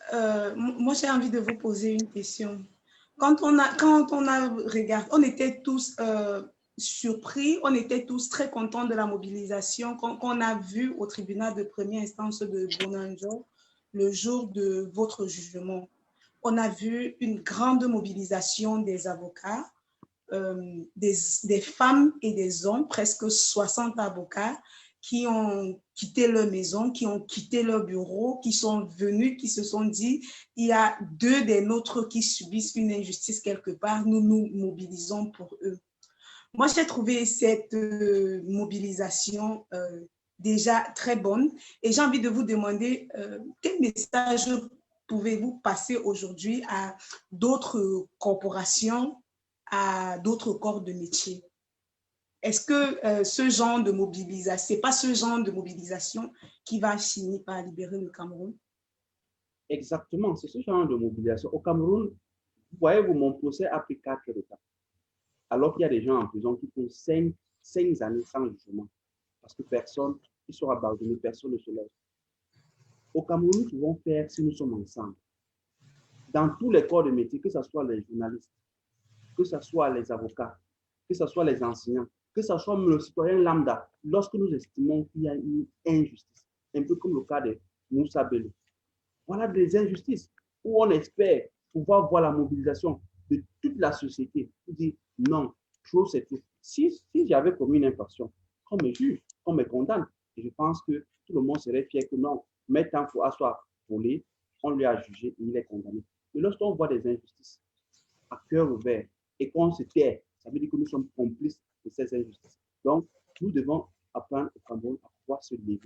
Moi, j'ai envie de vous poser une question. Quand on a regardé, on était tous surpris, on était tous très contents de la mobilisation qu'on a vue au tribunal de première instance de Bonanjo le jour de votre jugement. On a vu une grande mobilisation des avocats, des femmes et des hommes, presque 60 avocats qui ont quitté leur maison, qui ont quitté leur bureau, qui sont venus, qui se sont dit, il y a deux des nôtres qui subissent une injustice quelque part, nous nous mobilisons pour eux. Moi, j'ai trouvé cette mobilisation déjà très bonne et j'ai envie de vous demander quel message pouvez-vous passer aujourd'hui à d'autres corporations, à d'autres corps de métier? Est-ce que ce genre de mobilisation, c'est pas ce genre de mobilisation qui va finir par libérer le Cameroun? Exactement, c'est ce genre de mobilisation. Au Cameroun, vous voyez, mon procès a pris 4 heures de temps. Alors qu'il y a des gens en prison qui font 5 années sans jugement. Parce que personne, ils sont abandonnés, personne ne se lève. Au Cameroun, nous pouvons faire si nous sommes ensemble. Dans tous les corps de métier, que ce soit les journalistes, que ce soit les avocats, que ce soit les enseignants, que ce soit le citoyen lambda, lorsque nous estimons qu'il y a une injustice, un peu comme le cas de Moussa Bello. Voilà des injustices où on espère pouvoir voir la mobilisation de toute la société pour dire non, trop c'est trop. Si j'avais commis une infraction, qu'on me juge, qu'on me condamne, et je pense que tout le monde serait fier que non, mais tant qu'il soit volé, on lui a jugé et il est condamné. Mais lorsqu'on voit des injustices à cœur ouvert et qu'on se tait, ça veut dire que nous sommes complices de ces injustices. Donc, nous devons apprendre au Cameroun à pouvoir se lever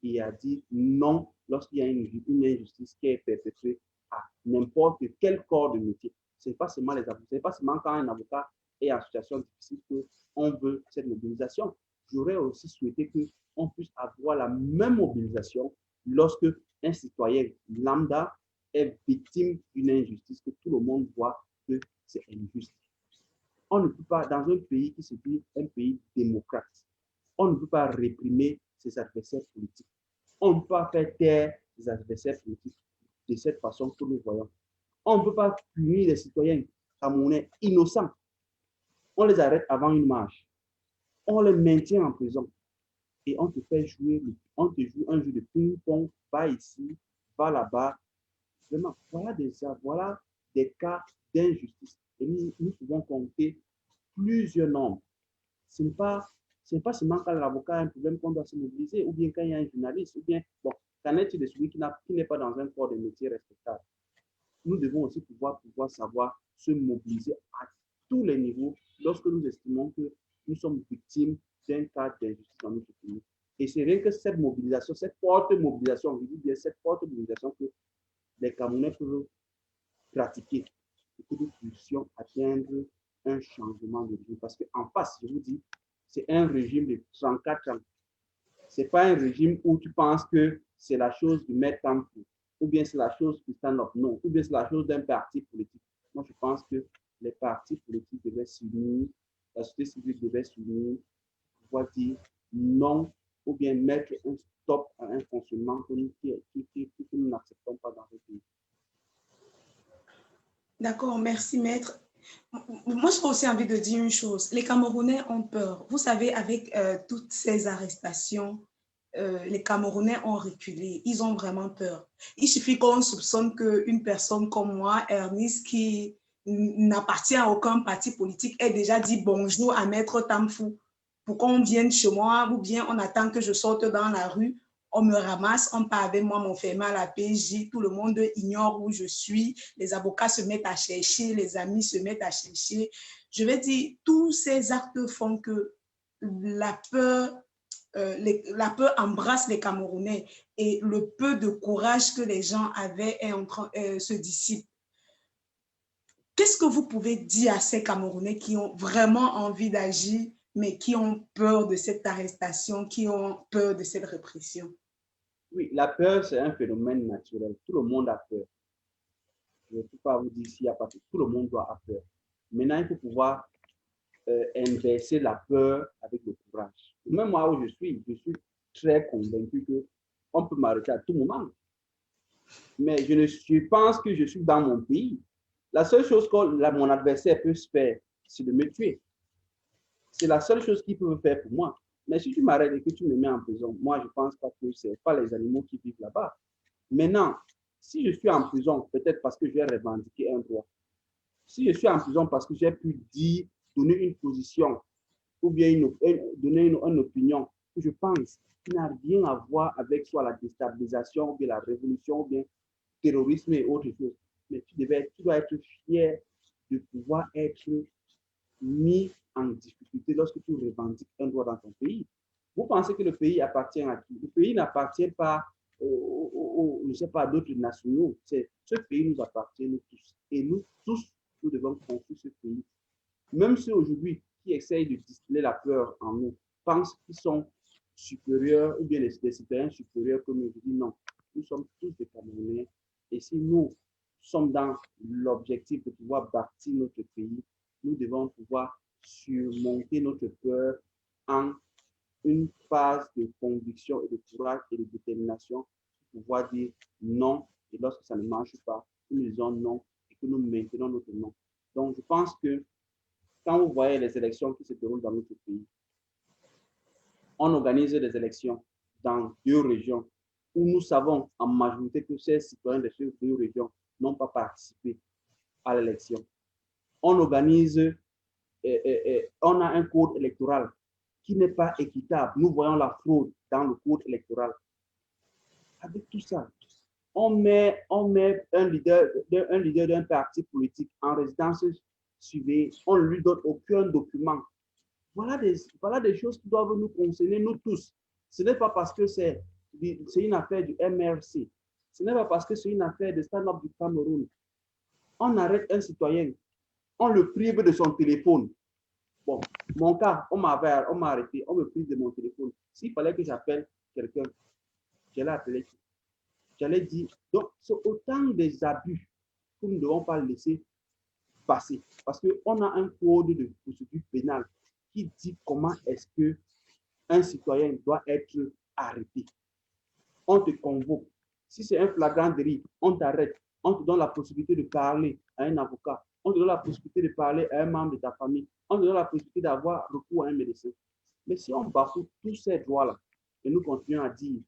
et à dire non lorsqu'il y a une injustice qui est perpétrée à n'importe quel corps de métier. Ce n'est pas seulement les avocats, ce n'est pas seulement quand un avocat est en situation difficile qu'on veut cette mobilisation. J'aurais aussi souhaité qu'on puisse avoir la même mobilisation lorsque un citoyen lambda est victime d'une injustice, que tout le monde voit que c'est injuste. On ne peut pas, dans un pays qui se dit un pays démocrate, on ne peut pas réprimer ses adversaires politiques. On ne peut pas faire taire les adversaires politiques de cette façon que nous voyons. On ne peut pas punir les citoyens camerounais innocents. On les arrête avant une marche. On les maintient en prison. Et on te fait jouer, on te joue un jeu de ping-pong, va ici, va là-bas. Vraiment, voilà des cas d'injustice. Et nous pouvons compter plusieurs nombres. Ce n'est pas seulement quand l'avocat a un problème qu'on doit se mobiliser, ou bien quand il y a un journaliste, ou bien, bon, qu'en est-il de celui qui n'est pas dans un corps de métier respectable? Nous devons aussi pouvoir savoir se mobiliser à tous les niveaux lorsque nous estimons que nous sommes victimes d'un cas d'injustice dans notre pays. Et c'est rien que cette mobilisation, cette forte mobilisation, je dis bien cette forte mobilisation que les Camerounais peuvent pratiquer et que nous puissions atteindre un changement de régime. Parce qu'en face, je vous dis, c'est un régime de 34 ans. Ce n'est pas un régime où tu penses que c'est la chose du maître en fou, ou bien c'est la chose du stand-up, non, ou bien c'est la chose d'un parti politique. Moi, je pense que les partis politiques devaient s'unir la société civile devait s'unir, pouvoir dire non ou bien mettre un stop à un fonctionnement que nous n'acceptons pas dans le pays. D'accord, merci maître. Moi, j'ai aussi envie de dire une chose. Les Camerounais ont peur. Vous savez, avec toutes ces arrestations, les Camerounais ont reculé. Ils ont vraiment peur. Il suffit qu'on soupçonne qu'une personne comme moi, Ernest, qui n'appartient à aucun parti politique, ait déjà dit bonjour à Maître Tamfou pour qu'on vienne chez moi, ou bien on attend que je sorte dans la rue, on me ramasse, on part avec moi, on fait mal à la PJ, tout le monde ignore où je suis, les avocats se mettent à chercher, les amis se mettent à chercher. Je vais dire, tous ces actes font que la peur embrasse les Camerounais et le peu de courage que les gens avaient se dissipe. Qu'est-ce que vous pouvez dire à ces Camerounais qui ont vraiment envie d'agir, mais qui ont peur de cette arrestation, qui ont peur de cette répression? Oui, la peur, c'est un phénomène naturel. Tout le monde a peur. Je ne peux pas vous dire s'il n'y a pas peur. Tout le monde doit avoir peur. Maintenant, il faut pouvoir inverser la peur avec le courage. Même moi où je suis très convaincu qu'on peut m'arrêter à tout moment. Mais je pense que je suis dans mon pays. La seule chose que mon adversaire peut se faire, c'est de me tuer. C'est la seule chose qu'il peut faire pour moi. Mais si tu m'arrêtes et que tu me mets en prison, moi, je pense pas que ce n'est pas les animaux qui vivent là-bas. Maintenant, si je suis en prison, peut-être parce que j'ai revendiqué un droit. Si je suis en prison parce que j'ai pu dire, donner une position ou bien donner une opinion que je pense qui n'a rien à voir avec soit la déstabilisation ou bien la révolution ou bien le terrorisme et autre chose. Mais tu dois être fier de pouvoir être mis en difficulté lorsque tu revendiques un droit dans ton pays. Vous pensez que le pays appartient à qui? Le pays n'appartient pas je ne sais pas, d'autres nationaux. Ce pays nous appartient, nous tous. Et nous tous, nous devons construire ce pays. Même ceux aujourd'hui qui essayent de distiller la peur en nous pensent qu'ils sont supérieurs ou bien des citoyens supérieurs comme nous. Je dis non. Nous sommes tous des Camerounais. Et si nous sommes dans l'objectif de pouvoir bâtir notre pays, nous devons pouvoir surmonter notre peur en une phase de conviction et de courage et de détermination pour pouvoir dire non. Et lorsque ça ne marche pas, nous disons non et que nous maintenons notre non. Donc, je pense que quand vous voyez les élections qui se déroulent dans notre pays, on organise des élections dans 2 régions où nous savons en majorité que ces citoyens de ces 2 régions n'ont pas participé à l'élection. On organise, on a un code électoral qui n'est pas équitable. Nous voyons la fraude dans le code électoral. Avec tout ça, on met un leader d'un parti politique en résidence surveillée. On ne lui donne aucun document. Voilà des choses qui doivent nous concerner, nous tous. Ce n'est pas parce que c'est une affaire du MRC. Ce n'est pas parce que c'est une affaire de stand-up du Cameroun. On arrête un citoyen, on le prive de son téléphone. Bon, mon cas, on m'a arrêté, on me prive de mon téléphone. S'il fallait que j'appelle quelqu'un, j'allais appeler. J'allais dire, donc c'est autant des abus que nous ne devons pas laisser passer. Parce qu'on a un code de procédure pénale qui dit comment est-ce qu'un citoyen doit être arrêté. On te convoque. Si c'est un flagrant délit, on t'arrête. On te donne la possibilité de parler à un avocat. On te donne la possibilité de parler à un membre de ta famille. On te donne la possibilité d'avoir recours à un médecin. Mais si on bafoue tous ces droits-là et nous continuons à dire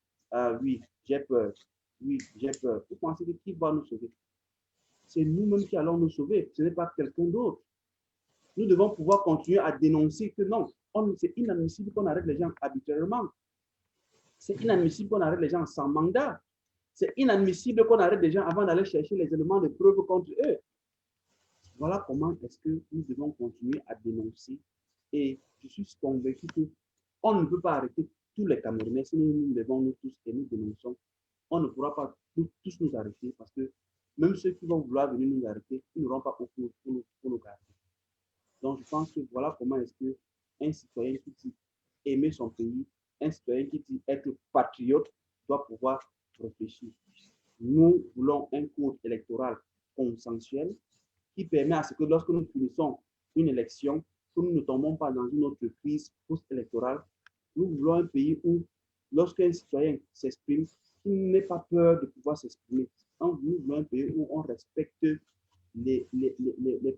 oui, j'ai peur, oui, j'ai peur, vous pensez que qui va nous sauver? C'est nous-mêmes qui allons nous sauver, ce n'est pas quelqu'un d'autre. Nous devons pouvoir continuer à dénoncer que non, c'est inadmissible qu'on arrête les gens arbitrairement. C'est inadmissible qu'on arrête les gens sans mandat. C'est inadmissible qu'on arrête les gens avant d'aller chercher les éléments de preuve contre eux. Voilà comment est-ce que nous devons continuer à dénoncer. Et je suis convaincu qu'on ne peut pas arrêter tous les Camerounais si nous devons nous tous et nous dénonçons. On ne pourra pas tous nous arrêter parce que même ceux qui vont vouloir venir nous arrêter, ils n'auront pas beaucoup pour nous garder. Donc, je pense que voilà comment est-ce qu'un citoyen qui dit aimer son pays, un citoyen qui dit être patriote, doit pouvoir réfléchir. Nous voulons un code électoral consensuel qui permet à ce que lorsque nous finissons une élection, que nous ne tombons pas dans une autre crise post-électorale. Nous voulons un pays où, lorsqu'un citoyen s'exprime, il n'ait pas peur de pouvoir s'exprimer. Donc, nous voulons un pays où on respecte les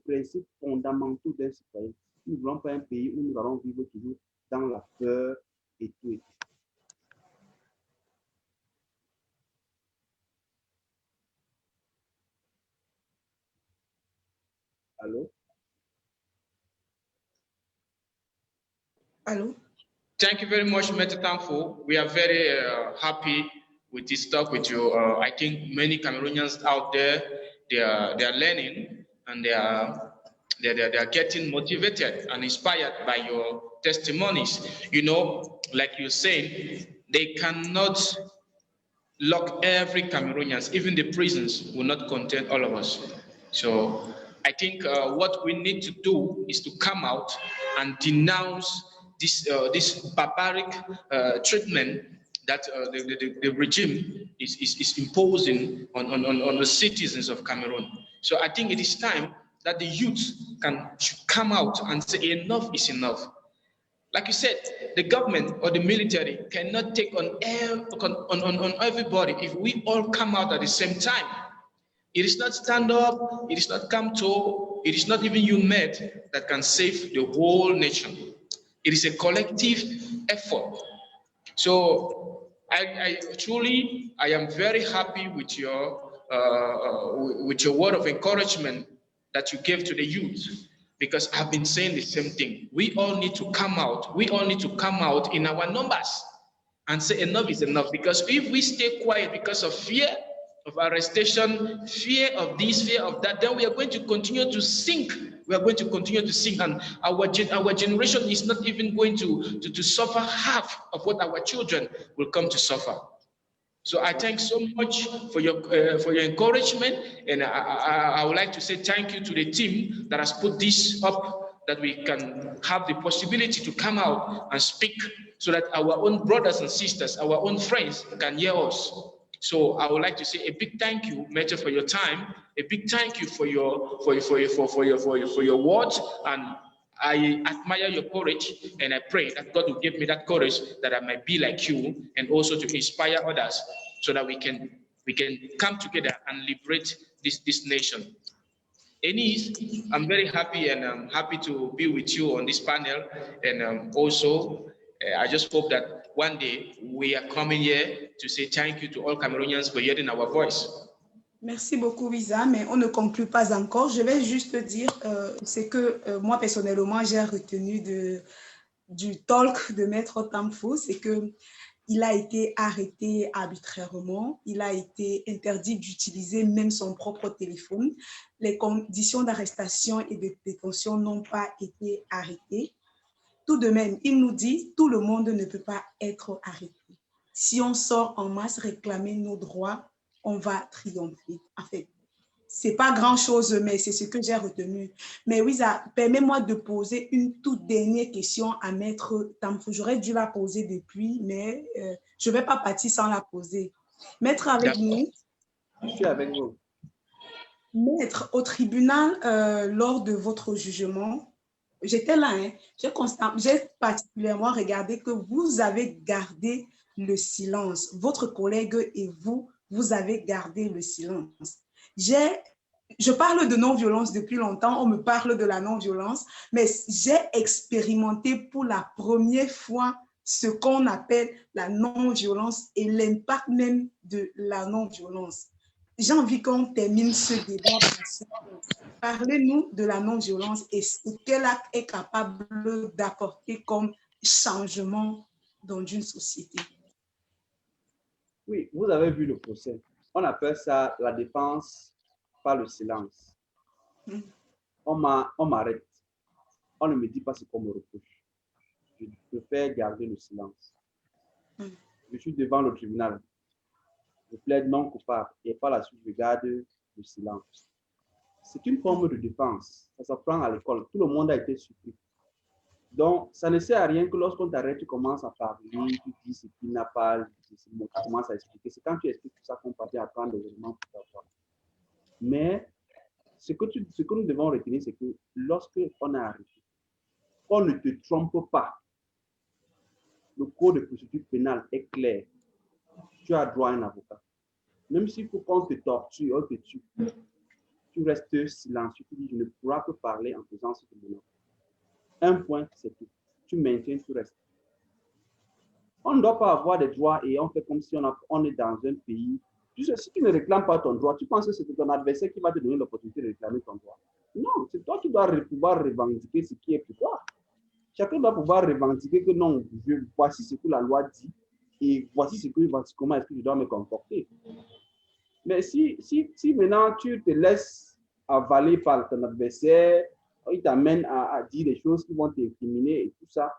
principes fondamentaux d'un citoyen. Nous ne voulons pas un pays où nous allons vivre toujours dans la peur et tout et tout. Allô? Allô? Thank you very much, Mr. Tamfo. We are very happy with this talk with you. I think many Cameroonians out there, they are learning and they are getting motivated and inspired by your testimonies. You know, like you said, they cannot lock every Cameroonians, even the prisons will not contain all of us. So I think what we need to do is to come out and denounce this barbaric treatment that the regime is imposing on the citizens of Cameroon. So I think it is time that the youth should come out and say enough is enough. Like you said, the government or the military cannot take on everybody if we all come out at the same time. It is not stand up, it is not come to, it is not even UNMED that can save the whole nation. It is a collective effort. So I truly am very happy with your word of encouragement that you gave to the youth. Because I've been saying the same thing. We all need to come out. We all need to come out in our numbers and say enough is enough. Because if we stay quiet because of fear of arrestation, fear of this, fear of that, then we are going to continue to sink. We are going to continue to sink, and our generation is not even going to suffer half of what our children will come to suffer. So I thank so much for your encouragement, and I would like to say thank you to the team that has put this up, that we can have the possibility to come out and speak, so that our own brothers and sisters, our own friends can hear us. So I would like to say a big thank you, Meta, for your time. A big thank you for your words, and I admire your courage, and I pray that God will give me that courage that I might be like you, and also to inspire others, so that we can come together and liberate this nation. Enis, I'm very happy, and I'm happy to be with you on this panel, and also I just hope that one day we are coming here to say thank you to all Cameroonians for hearing our voice. Merci beaucoup, Wiza, mais on ne conclut pas encore. Je vais juste dire ce que moi, personnellement, j'ai retenu du talk de Maître Tamfo, c'est qu'il a été arrêté arbitrairement, il a été interdit d'utiliser même son propre téléphone. Les conditions d'arrestation et de détention n'ont pas été arrêtées. Tout de même, il nous dit, tout le monde ne peut pas être arrêté. Si on sort en masse réclamer nos droits, on va triompher. En fait, ce n'est pas grand-chose, mais c'est ce que j'ai retenu. Mais oui, permets-moi de poser une toute dernière question à Maître Tamfo. J'aurais dû la poser depuis, mais je ne vais pas partir sans la poser. Maître, avec nous? Je suis avec vous. Maître, au tribunal, lors de votre jugement, j'étais là, hein, j'ai particulièrement regardé que vous avez gardé le silence. Votre collègue et vous avez gardé le silence. Je parle de non-violence depuis longtemps, on me parle de la non-violence, mais j'ai expérimenté pour la première fois ce qu'on appelle la non-violence et l'impact même de la non-violence. J'ai envie qu'on termine ce débat. Parlez-nous de la non-violence et ce qu'elle est capable d'apporter comme changement dans une société. Oui, vous avez vu le procès. On appelle ça la défense par le silence. On m'arrête. On ne me dit pas ce qu'on me reproche. Je préfère garder le silence. Je suis devant le tribunal. Je plaide non coupable et par la suite, je garde le silence. C'est une forme de défense. Ça s'apprend à l'école. Tout le monde a été surpris. Donc, ça ne sert à rien que lorsqu'on t'arrête, tu commences à parler, tu dis ce qui n'a pas, tu commences à expliquer. C'est quand tu expliques tout ça qu'on parvient à prendre des éléments pour savoir. Mais ce que nous devons retenir, c'est que lorsqu'on est arrêté, qu'on ne te trompe pas. Le code de procédure pénale est clair. Tu as droit à un avocat. Même s'il faut qu'on te torture, on te tue, tu restes silencieux. Tu dis, je ne pourrai pas parler en présence de mon avocat. Un point, c'est tout. Tu maintiens, tu restes. On ne doit pas avoir des droits et on fait comme si on est dans un pays. Tu sais, si tu ne réclames pas ton droit, tu penses que c'est ton adversaire qui va te donner l'opportunité de réclamer ton droit. Non, c'est toi qui dois pouvoir revendiquer ce qui est pour toi. Chacun doit pouvoir revendiquer que non, voici ce que la loi dit et voici comment est-ce que je dois me comporter. Mais si maintenant tu te laisses avaler par ton adversaire, il t'amène à dire des choses qui vont t'incriminer et tout ça,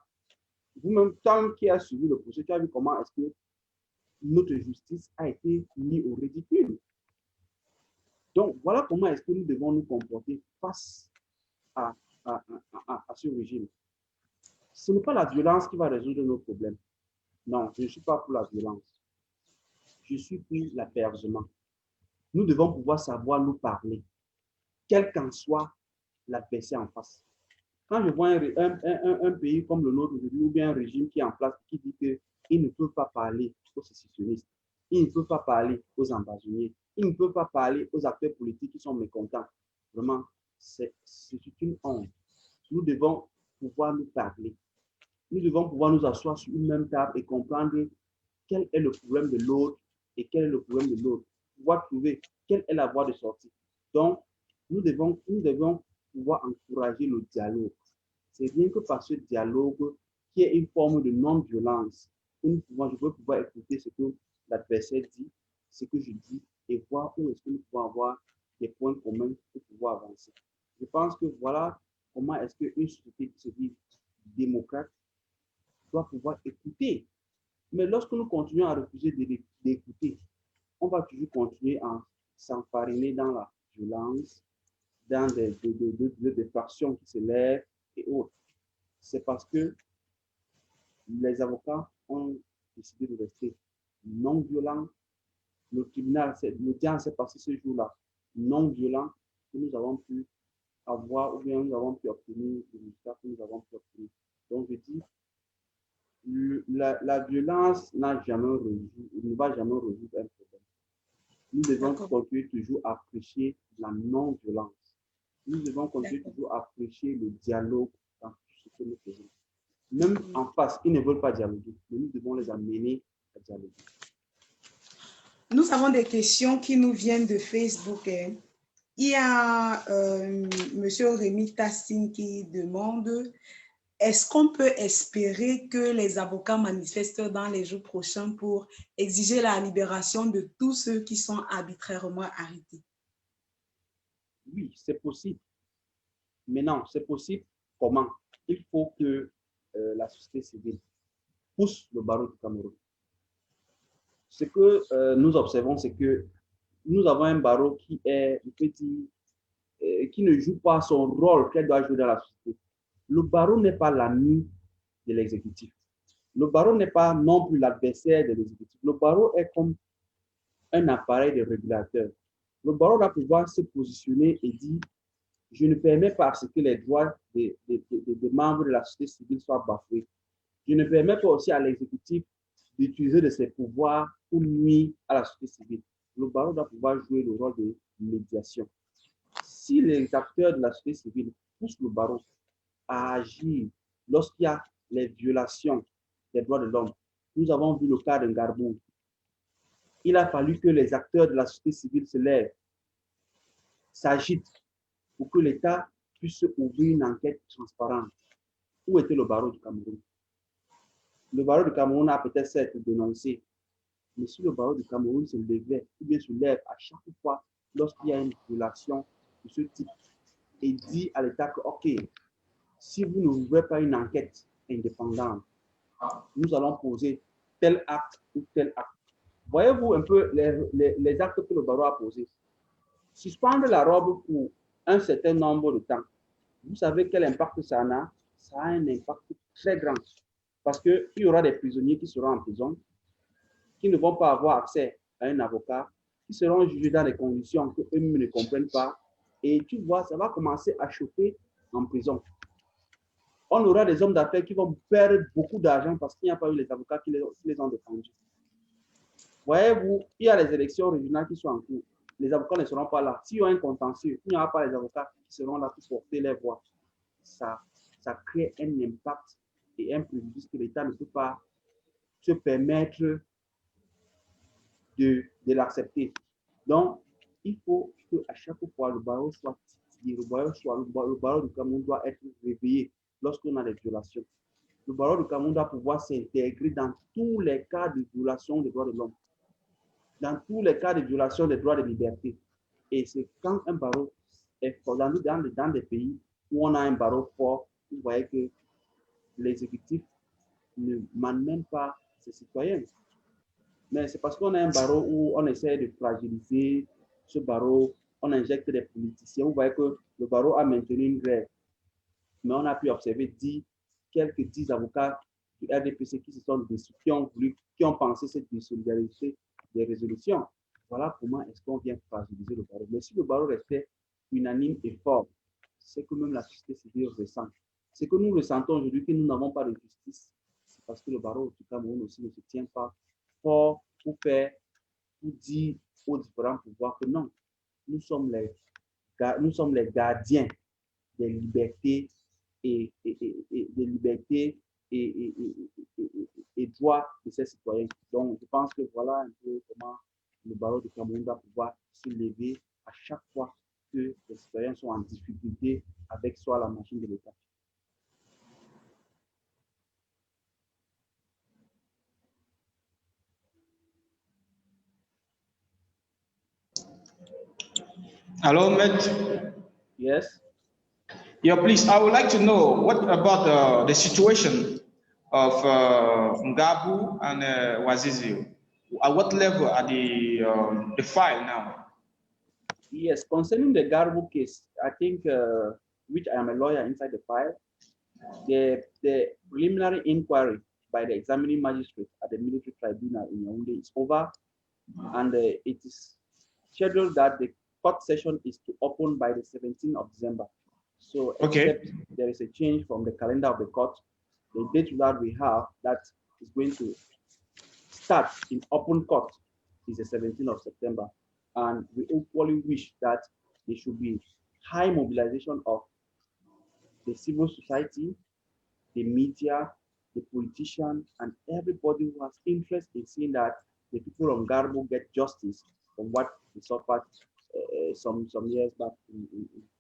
vous-même, tant qui a suivi le procès, tu as vu comment est-ce que notre justice a été mise au ridicule. Donc, voilà comment est-ce que nous devons nous comporter face à ce régime. Ce n'est pas la violence qui va résoudre nos problèmes. Non, je ne suis pas pour la violence. Je suis pour l'apaisement. Nous devons pouvoir savoir nous parler, quel qu'en soit l'adversaire en face. Quand je vois un pays comme le nôtre aujourd'hui, ou bien un régime qui est en place, qui dit qu'il ne peut pas parler aux sécessionnistes, il ne peut pas parler aux ambassadeurs, il ne peut pas parler aux acteurs politiques qui sont mécontents. Vraiment, c'est une honte. Nous devons pouvoir nous parler. Nous devons pouvoir nous asseoir sur une même table et comprendre quel est le problème de l'autre et quel est le problème de l'autre. Pouvoir trouver quelle est la voie de sortie. Donc, nous devons pouvoir encourager le dialogue. C'est bien que par ce dialogue, qui est une forme de non-violence, je peux pouvoir écouter ce que l'adversaire dit, ce que je dis, et voir où est-ce que nous pouvons avoir des points communs pour pouvoir avancer. Je pense que voilà comment est-ce qu'une société qui se dit démocrate doit pouvoir écouter. Mais lorsque nous continuons à refuser d'écouter, on va toujours continuer à s'enfariner dans la violence, dans des factions qui se lèvent et autres. C'est parce que les avocats ont décidé de rester non violents. Le tribunal, l'audience s'est passée ce jour-là non violent, que nous avons pu avoir, ou bien nous avons pu obtenir le résultat que nous avons pu obtenir. Donc je dis, la violence ne va jamais résoudre un problème. Nous devons continuer toujours à prêcher la non-violence. Nous devons continuer toujours à prêcher le dialogue dans tout ce que nous faisons. Même en face, ils ne veulent pas dialoguer, mais nous devons les amener à dialoguer. Nous avons des questions qui nous viennent de Facebook. Il y a M. Rémi Tassine qui demande: est-ce qu'on peut espérer que les avocats manifestent dans les jours prochains pour exiger la libération de tous ceux qui sont arbitrairement arrêtés? Oui, c'est possible. Mais non, c'est possible comment? Il faut que la société civile pousse le barreau du Cameroun. Ce que nous observons, c'est que nous avons un barreau qui est petit, qui ne joue pas son rôle qu'elle doit jouer dans la société. Le barreau n'est pas l'ami de l'exécutif. Le barreau n'est pas non plus l'adversaire de l'exécutif. Le barreau est comme un appareil de régulateur. Le barreau doit pouvoir se positionner et dire: je ne permets pas à ce que les droits des membres de la société civile soient bafoués. Je ne permets pas aussi à l'exécutif d'utiliser de ses pouvoirs pour nuire à la société civile. Le barreau doit pouvoir jouer le rôle de médiation. Si les acteurs de la société civile poussent le barreau à agir lorsqu'il y a les violations des droits de l'homme, nous avons vu le cas de Ngarbou. Il a fallu que les acteurs de la société civile se lèvent, s'agitent pour que l'État puisse ouvrir une enquête transparente. Où était le barreau du Cameroun? Le barreau du Cameroun a peut-être certes dénoncé, mais si le barreau du Cameroun se levait, ou bien se lève à chaque fois lorsqu'il y a une violation de ce type, et dit à l'État que, OK, si vous n'ouvrez pas une enquête indépendante, nous allons poser tel acte ou tel acte. Voyez-vous un peu les actes que le barreau a posés. Suspendre la robe pour un certain nombre de temps. Vous savez quel impact ça a? Ça a un impact très grand. Parce qu'il y aura des prisonniers qui seront en prison, qui ne vont pas avoir accès à un avocat, qui seront jugés dans des conditions qu'eux-mêmes ne comprennent pas. Et tu vois, ça va commencer à chauffer en prison. on aura des hommes d'affaires qui vont perdre beaucoup d'argent parce qu'il n'y a pas eu les avocats qui les ont défendus. Voyez-vous, il y a les élections régionales qui sont en cours. Les avocats ne seront pas là. S'il y a un contentieux, il n'y aura pas les avocats qui seront là pour porter les voix. Ça crée un impact et un préjudice que l'État ne peut pas se permettre de l'accepter. Donc, il faut qu'à chaque fois, le barreau soit titillé, le barreau du Cameroun doit être réveillé lorsqu'on a des violations. Le barreau du Cameroun doit pouvoir s'intégrer dans tous les cas de violation des droits de l'homme, dans tous les cas de violation des droits de liberté. Et c'est quand un barreau est fort, dans des pays où on a un barreau fort, vous voyez que l'exécutif ne malmène pas ses citoyens. Mais c'est parce qu'on a un barreau où on essaie de fragiliser ce barreau, on injecte des politiciens. Vous voyez que le barreau a maintenu une grève. Mais on a pu observer quelques 10 avocats du RDPC qui se sont qui ont pensé cette désolidariser des résolutions. Voilà comment est-ce qu'on vient fragiliser le barreau. Mais si le barreau restait unanime et fort, c'est que même la société civile ressent. C'est que nous ressentons aujourd'hui que nous n'avons pas de justice. C'est parce que le barreau du Cameroun aussi ne se tient pas fort pour dire aux différents pouvoirs que non, nous sommes les gardiens des libertés et droits de ces citoyens. Donc, je pense que voilà un peu comment le barreau du Cameroun va pouvoir se lever à chaque fois que les citoyens sont en difficulté avec soit la machine de l'État. Hello, Matt. Yes. Yeah, please. I would like to know what about the situation of Ngabu and Wazizi. At what level are the file now? Yes, concerning the Garbu case, I think, which I am a lawyer inside the file, the preliminary inquiry by the examining magistrate at the military tribunal in Yaoundé is over, and it is scheduled that the court session is to open by the 17th of December. So, except there is a change from the calendar of the court, the date that we have that is going to start in open court is the 17th of September. And we equally wish that there should be high mobilization of the civil society, the media, the politicians, and everybody who has interest in seeing that the people of Garbo get justice from what they suffered some years back in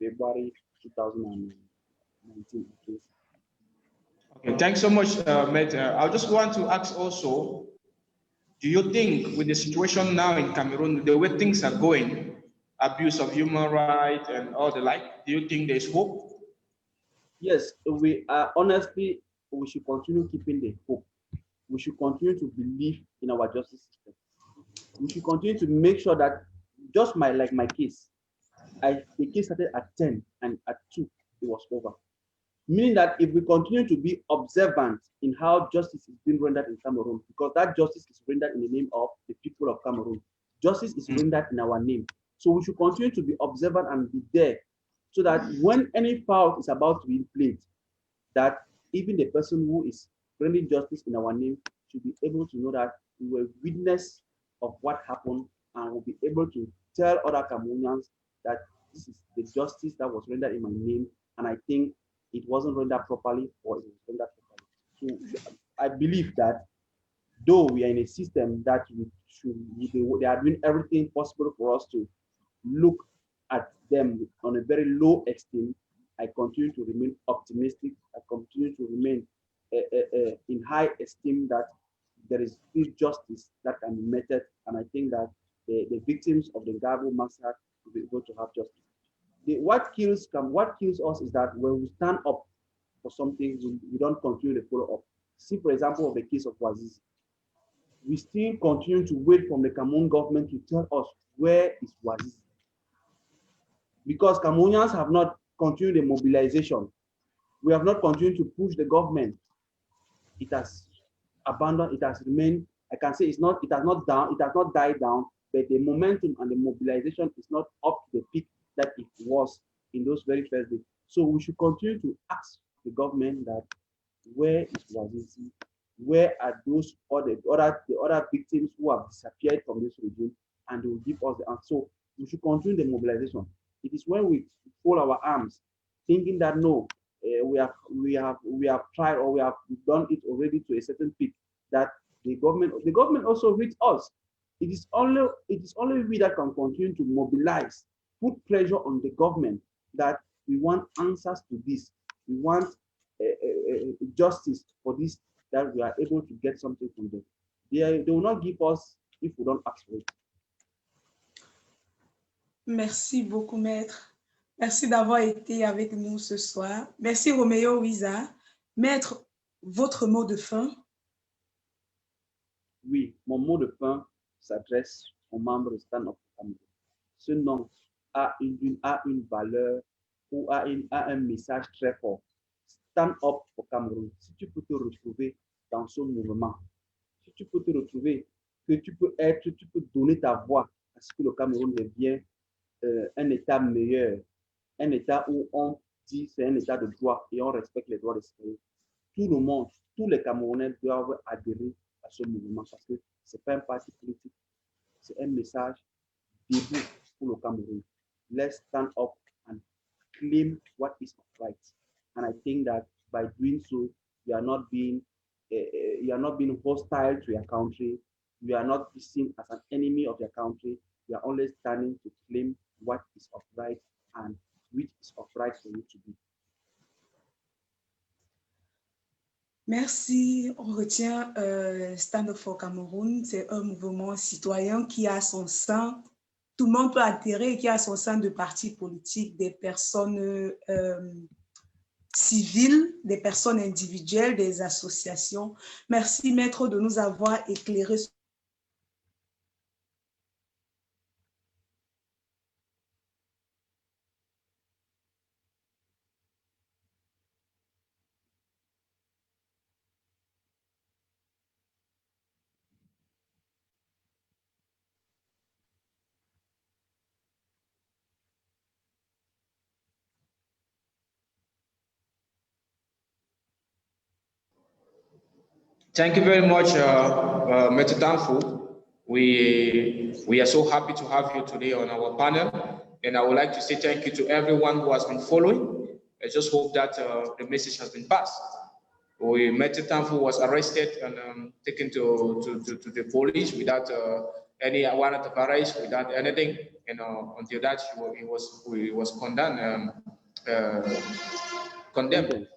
February 2019. Okay, thanks so much, Matt. I just want to ask also, do you think with the situation now in Cameroon, the way things are going, abuse of human rights and all the like, do you think there's hope? Yes, we are honestly, we should continue keeping the hope. We should continue to believe in our justice system. We should continue to make sure that just like my case, the case started at 10 and at 2, it was over. Meaning that if we continue to be observant in how justice is being rendered in Cameroon, because that justice is rendered in the name of the people of Cameroon, justice is rendered in our name. So we should continue to be observant and be there so that when any foul is about to be played, that even the person who is rendering justice in our name should be able to know that we were witness of what happened and will be able to tell other Cameroonians that this is the justice that was rendered in my name, and I think it wasn't rendered properly or it was rendered properly. So I believe that though we are in a system that they are doing everything possible for us to look at them on a very low esteem, I continue to remain optimistic. I continue to remain in high esteem that there is still justice that can be meted, and I think that the victims of the Garbo massacre will be able to have justice. What kills us is that when we stand up for something, we don't continue to follow up. See, for example, of the case of Wazizi. We still continue to wait from the Cameroon government to tell us where is Wazizi. Because Cameroonians have not continued the mobilization. We have not continued to push the government. It has abandoned, it has remained, I can say it has not died down, but the momentum and the mobilization is not up to the peak that it was in those very first days. So we should continue to ask the the government that where is Wazizi? Where are those other victims who have disappeared from this regime? And they will give us the answer. So we should continue the mobilization. It is when we fold our arms, thinking that no, we have tried or we have done it already to a certain peak, that the government also reached us. It is only we that can continue to mobilize, put pressure on the government that we want answers to this. We want justice for this, that we are able to get something from them. They will not give us if we don't ask for it. Merci beaucoup, Maître. Merci d'avoir été avec nous ce soir. Merci, Roméo Wiza. Maître, votre mot de fin? Oui, mon mot de fin s'adresse aux membres de Stand Up for Cameroon. Ce nom a une valeur ou a un message très fort. Stand Up for Cameroon. Si tu peux te retrouver dans ce mouvement, si tu peux te retrouver, que tu peux donner ta voix à ce que le Cameroun devienne un État meilleur, un État où on dit c'est un État de droit et on respecte les droits des citoyens. Tout le monde, tous les Camerounais doivent adhérer à ce mouvement parce que ce n'est pas un parti politique, c'est un message debout pour le Cameroun. Let's stand up and claim what is right. And I think that by doing so, you are not being hostile to your country. You are not seen as an enemy of your country. You are only standing to claim what is upright and which is upright for you to be. Merci. On retient Stand Up for Cameroon. C'est un mouvement citoyen qui a son sein. Tout le monde peut adhérer, qui a son sein de partis politiques, des personnes civiles, des personnes individuelles, des associations. Merci, Maître, de nous avoir éclairé. Thank you very much, Mr. Danfo. We are so happy to have you today on our panel, and I would like to say thank you to everyone who has been following. I just hope that the message has been passed. Mr. Danfo was arrested and taken to the police without any warrant of arrest, without anything, until that he was condemned.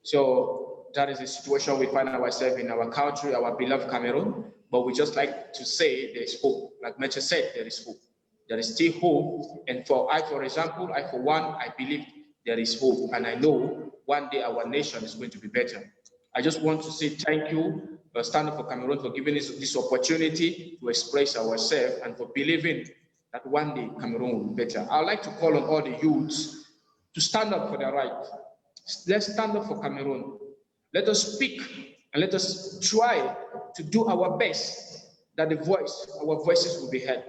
So that is the situation we find ourselves in our country, our beloved Cameroon. But we just like to say there is hope. Like Metro said, there is hope. There is still hope. And for example, for one, I believe there is hope. And I know one day our nation is going to be better. I just want to say thank you, Stand Up for Cameroon, for giving us this opportunity to express ourselves and for believing that one day Cameroon will be better. I'd like to call on all the youths to stand up for their right. Let's stand up for Cameroon. Let us speak and let us try to do our best that our voices will be heard.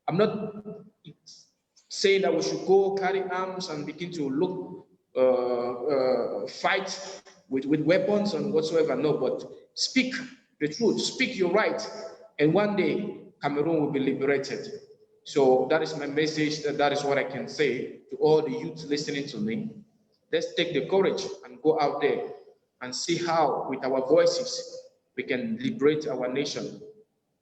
I'm not saying that we should go carry arms and begin to fight with weapons and whatsoever. No, but speak the truth, speak your right, and one day Cameroon will be liberated. So that is my message. That is what I can say to all the youth listening to me. Let's take the courage and go out there and see how, with our voices, we can liberate our nation.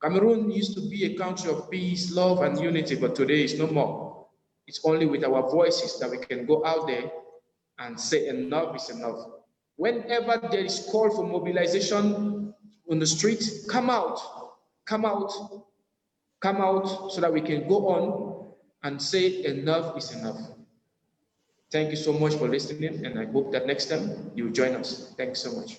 Cameroon used to be a country of peace, love, and unity, but today it's no more. It's only with our voices that we can go out there and say enough is enough. Whenever there is call for mobilization on the street, come out so that we can go on and say enough is enough. Thank you so much for listening, and I hope that next time you'll join us. Thanks so much.